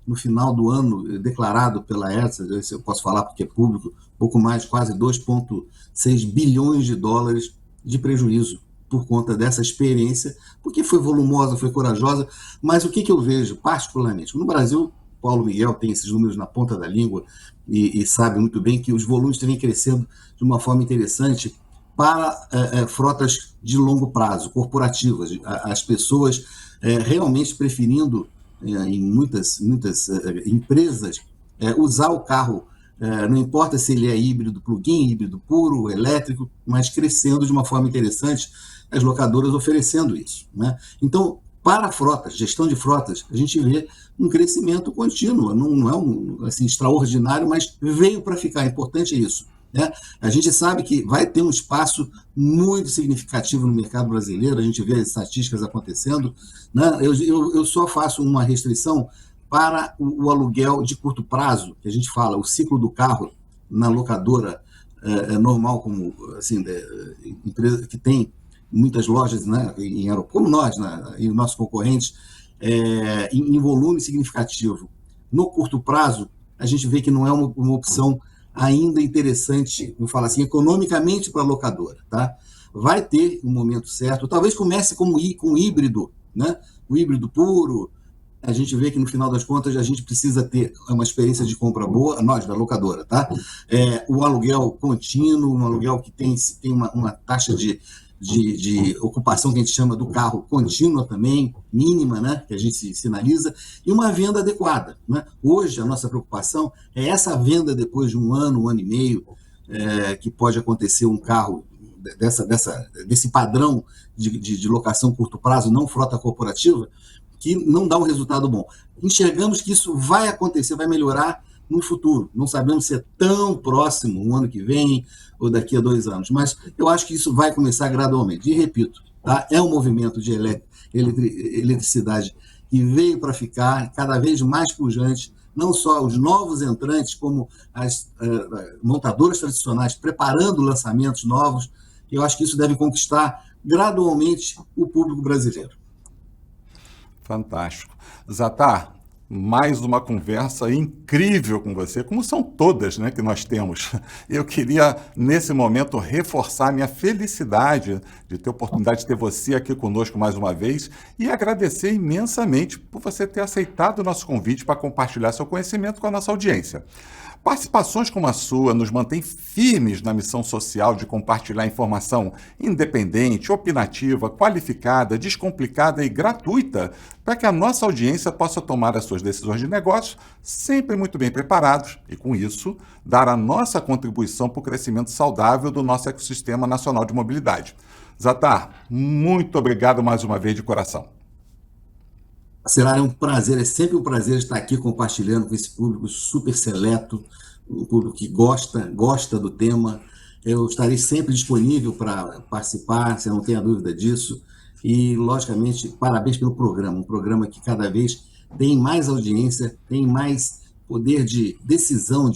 no final do ano, declarado pela Hertz, eu posso falar porque é público, pouco mais, quase 2,6 bilhões de dólares de prejuízo por conta dessa experiência, porque foi volumosa, foi corajosa, mas o que eu vejo particularmente? No Brasil, Paulo Miguel tem esses números na ponta da língua e sabe muito bem que os volumes vêm crescendo de uma forma interessante para frotas de longo prazo, corporativas, as pessoas realmente preferindo em muitas empresas, usar o carro, não importa se ele é híbrido plug-in, híbrido puro, elétrico, mas crescendo de uma forma interessante, as locadoras oferecendo isso, né? Então, para frotas, gestão de frotas, a gente vê um crescimento contínuo, não é assim, extraordinário, mas veio para ficar, importante é isso, né? A gente sabe que vai ter um espaço muito significativo no mercado brasileiro, a gente vê as estatísticas acontecendo, né? Eu só faço uma restrição para o aluguel de curto prazo, que a gente fala, o ciclo do carro na locadora normal, como assim, empresa que tem muitas lojas, né, como nós, né, e nossos concorrentes, em volume significativo. No curto prazo, a gente vê que não é uma opção ainda interessante, vou falar assim, economicamente para a locadora, tá? Vai ter um momento certo, talvez comece com híbrido, né? O híbrido puro, a gente vê que no final das contas a gente precisa ter uma experiência de compra boa, nós da locadora, tá? O aluguel contínuo, um aluguel que tem uma taxa de ocupação que a gente chama do carro contínua também, mínima, né, que a gente sinaliza, e uma venda adequada, né? Hoje a nossa preocupação é essa venda depois de um ano e meio, que pode acontecer um carro desse padrão de locação curto prazo, não frota corporativa, que não dá um resultado bom. Enxergamos que isso vai acontecer, vai melhorar no futuro. Não sabemos se é tão próximo, um ano que vem, ou daqui a 2 anos, mas eu acho que isso vai começar gradualmente. E repito, tá? É um movimento de eletricidade que veio para ficar, cada vez mais pujante, não só os novos entrantes, como as montadoras tradicionais preparando lançamentos novos. Eu acho que isso deve conquistar gradualmente o público brasileiro. Fantástico. Zattari, mais uma conversa incrível com você, como são todas, né, que nós temos. Eu queria, nesse momento, reforçar minha felicidade de ter a oportunidade de ter você aqui conosco mais uma vez e agradecer imensamente por você ter aceitado o nosso convite para compartilhar seu conhecimento com a nossa audiência. Participações como a sua nos mantêm firmes na missão social de compartilhar informação independente, opinativa, qualificada, descomplicada e gratuita para que a nossa audiência possa tomar as suas decisões de negócio sempre muito bem preparados e, com isso, dar a nossa contribuição para o crescimento saudável do nosso ecossistema nacional de mobilidade. Zatar, muito obrigado mais uma vez de coração. Será um prazer, é sempre um prazer estar aqui compartilhando com esse público super seleto, um público que gosta do tema. Eu estarei sempre disponível para participar, você não tenha dúvida disso. E, logicamente, parabéns pelo programa, um programa que cada vez tem mais audiência, tem mais poder de decisão,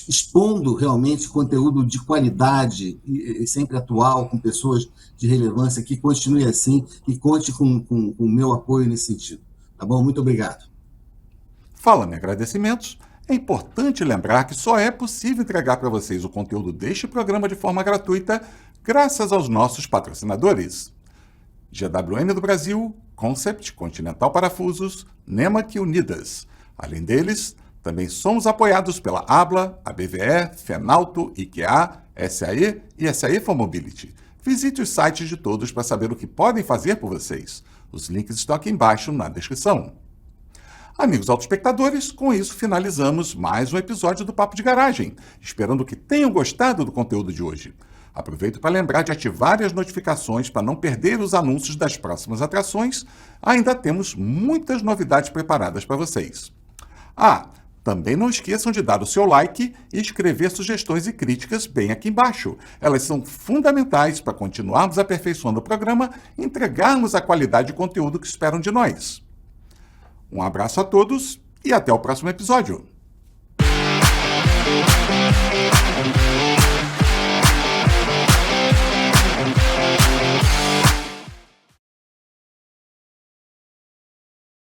expondo realmente conteúdo de qualidade e sempre atual, com pessoas de relevância, que continue assim e conte com o meu apoio nesse sentido. Tá bom? Muito obrigado. Falando em agradecimentos, é importante lembrar que só é possível entregar para vocês o conteúdo deste programa de forma gratuita graças aos nossos patrocinadores. GWM do Brasil, Concept, Continental Parafusos, Nemac Unidas. Além deles, também somos apoiados pela Abla, ABVE, Fenalto, IKEA, SAE e SAE for Mobility. Visite os sites de todos para saber o que podem fazer por vocês. Os links estão aqui embaixo na descrição. Amigos autoespectadores, com isso finalizamos mais um episódio do Papo de Garagem, esperando que tenham gostado do conteúdo de hoje. Aproveito para lembrar de ativar as notificações para não perder os anúncios das próximas atrações. Ainda temos muitas novidades preparadas para vocês. Também não esqueçam de dar o seu like e escrever sugestões e críticas bem aqui embaixo. Elas são fundamentais para continuarmos aperfeiçoando o programa e entregarmos a qualidade de conteúdo que esperam de nós. Um abraço a todos e até o próximo episódio.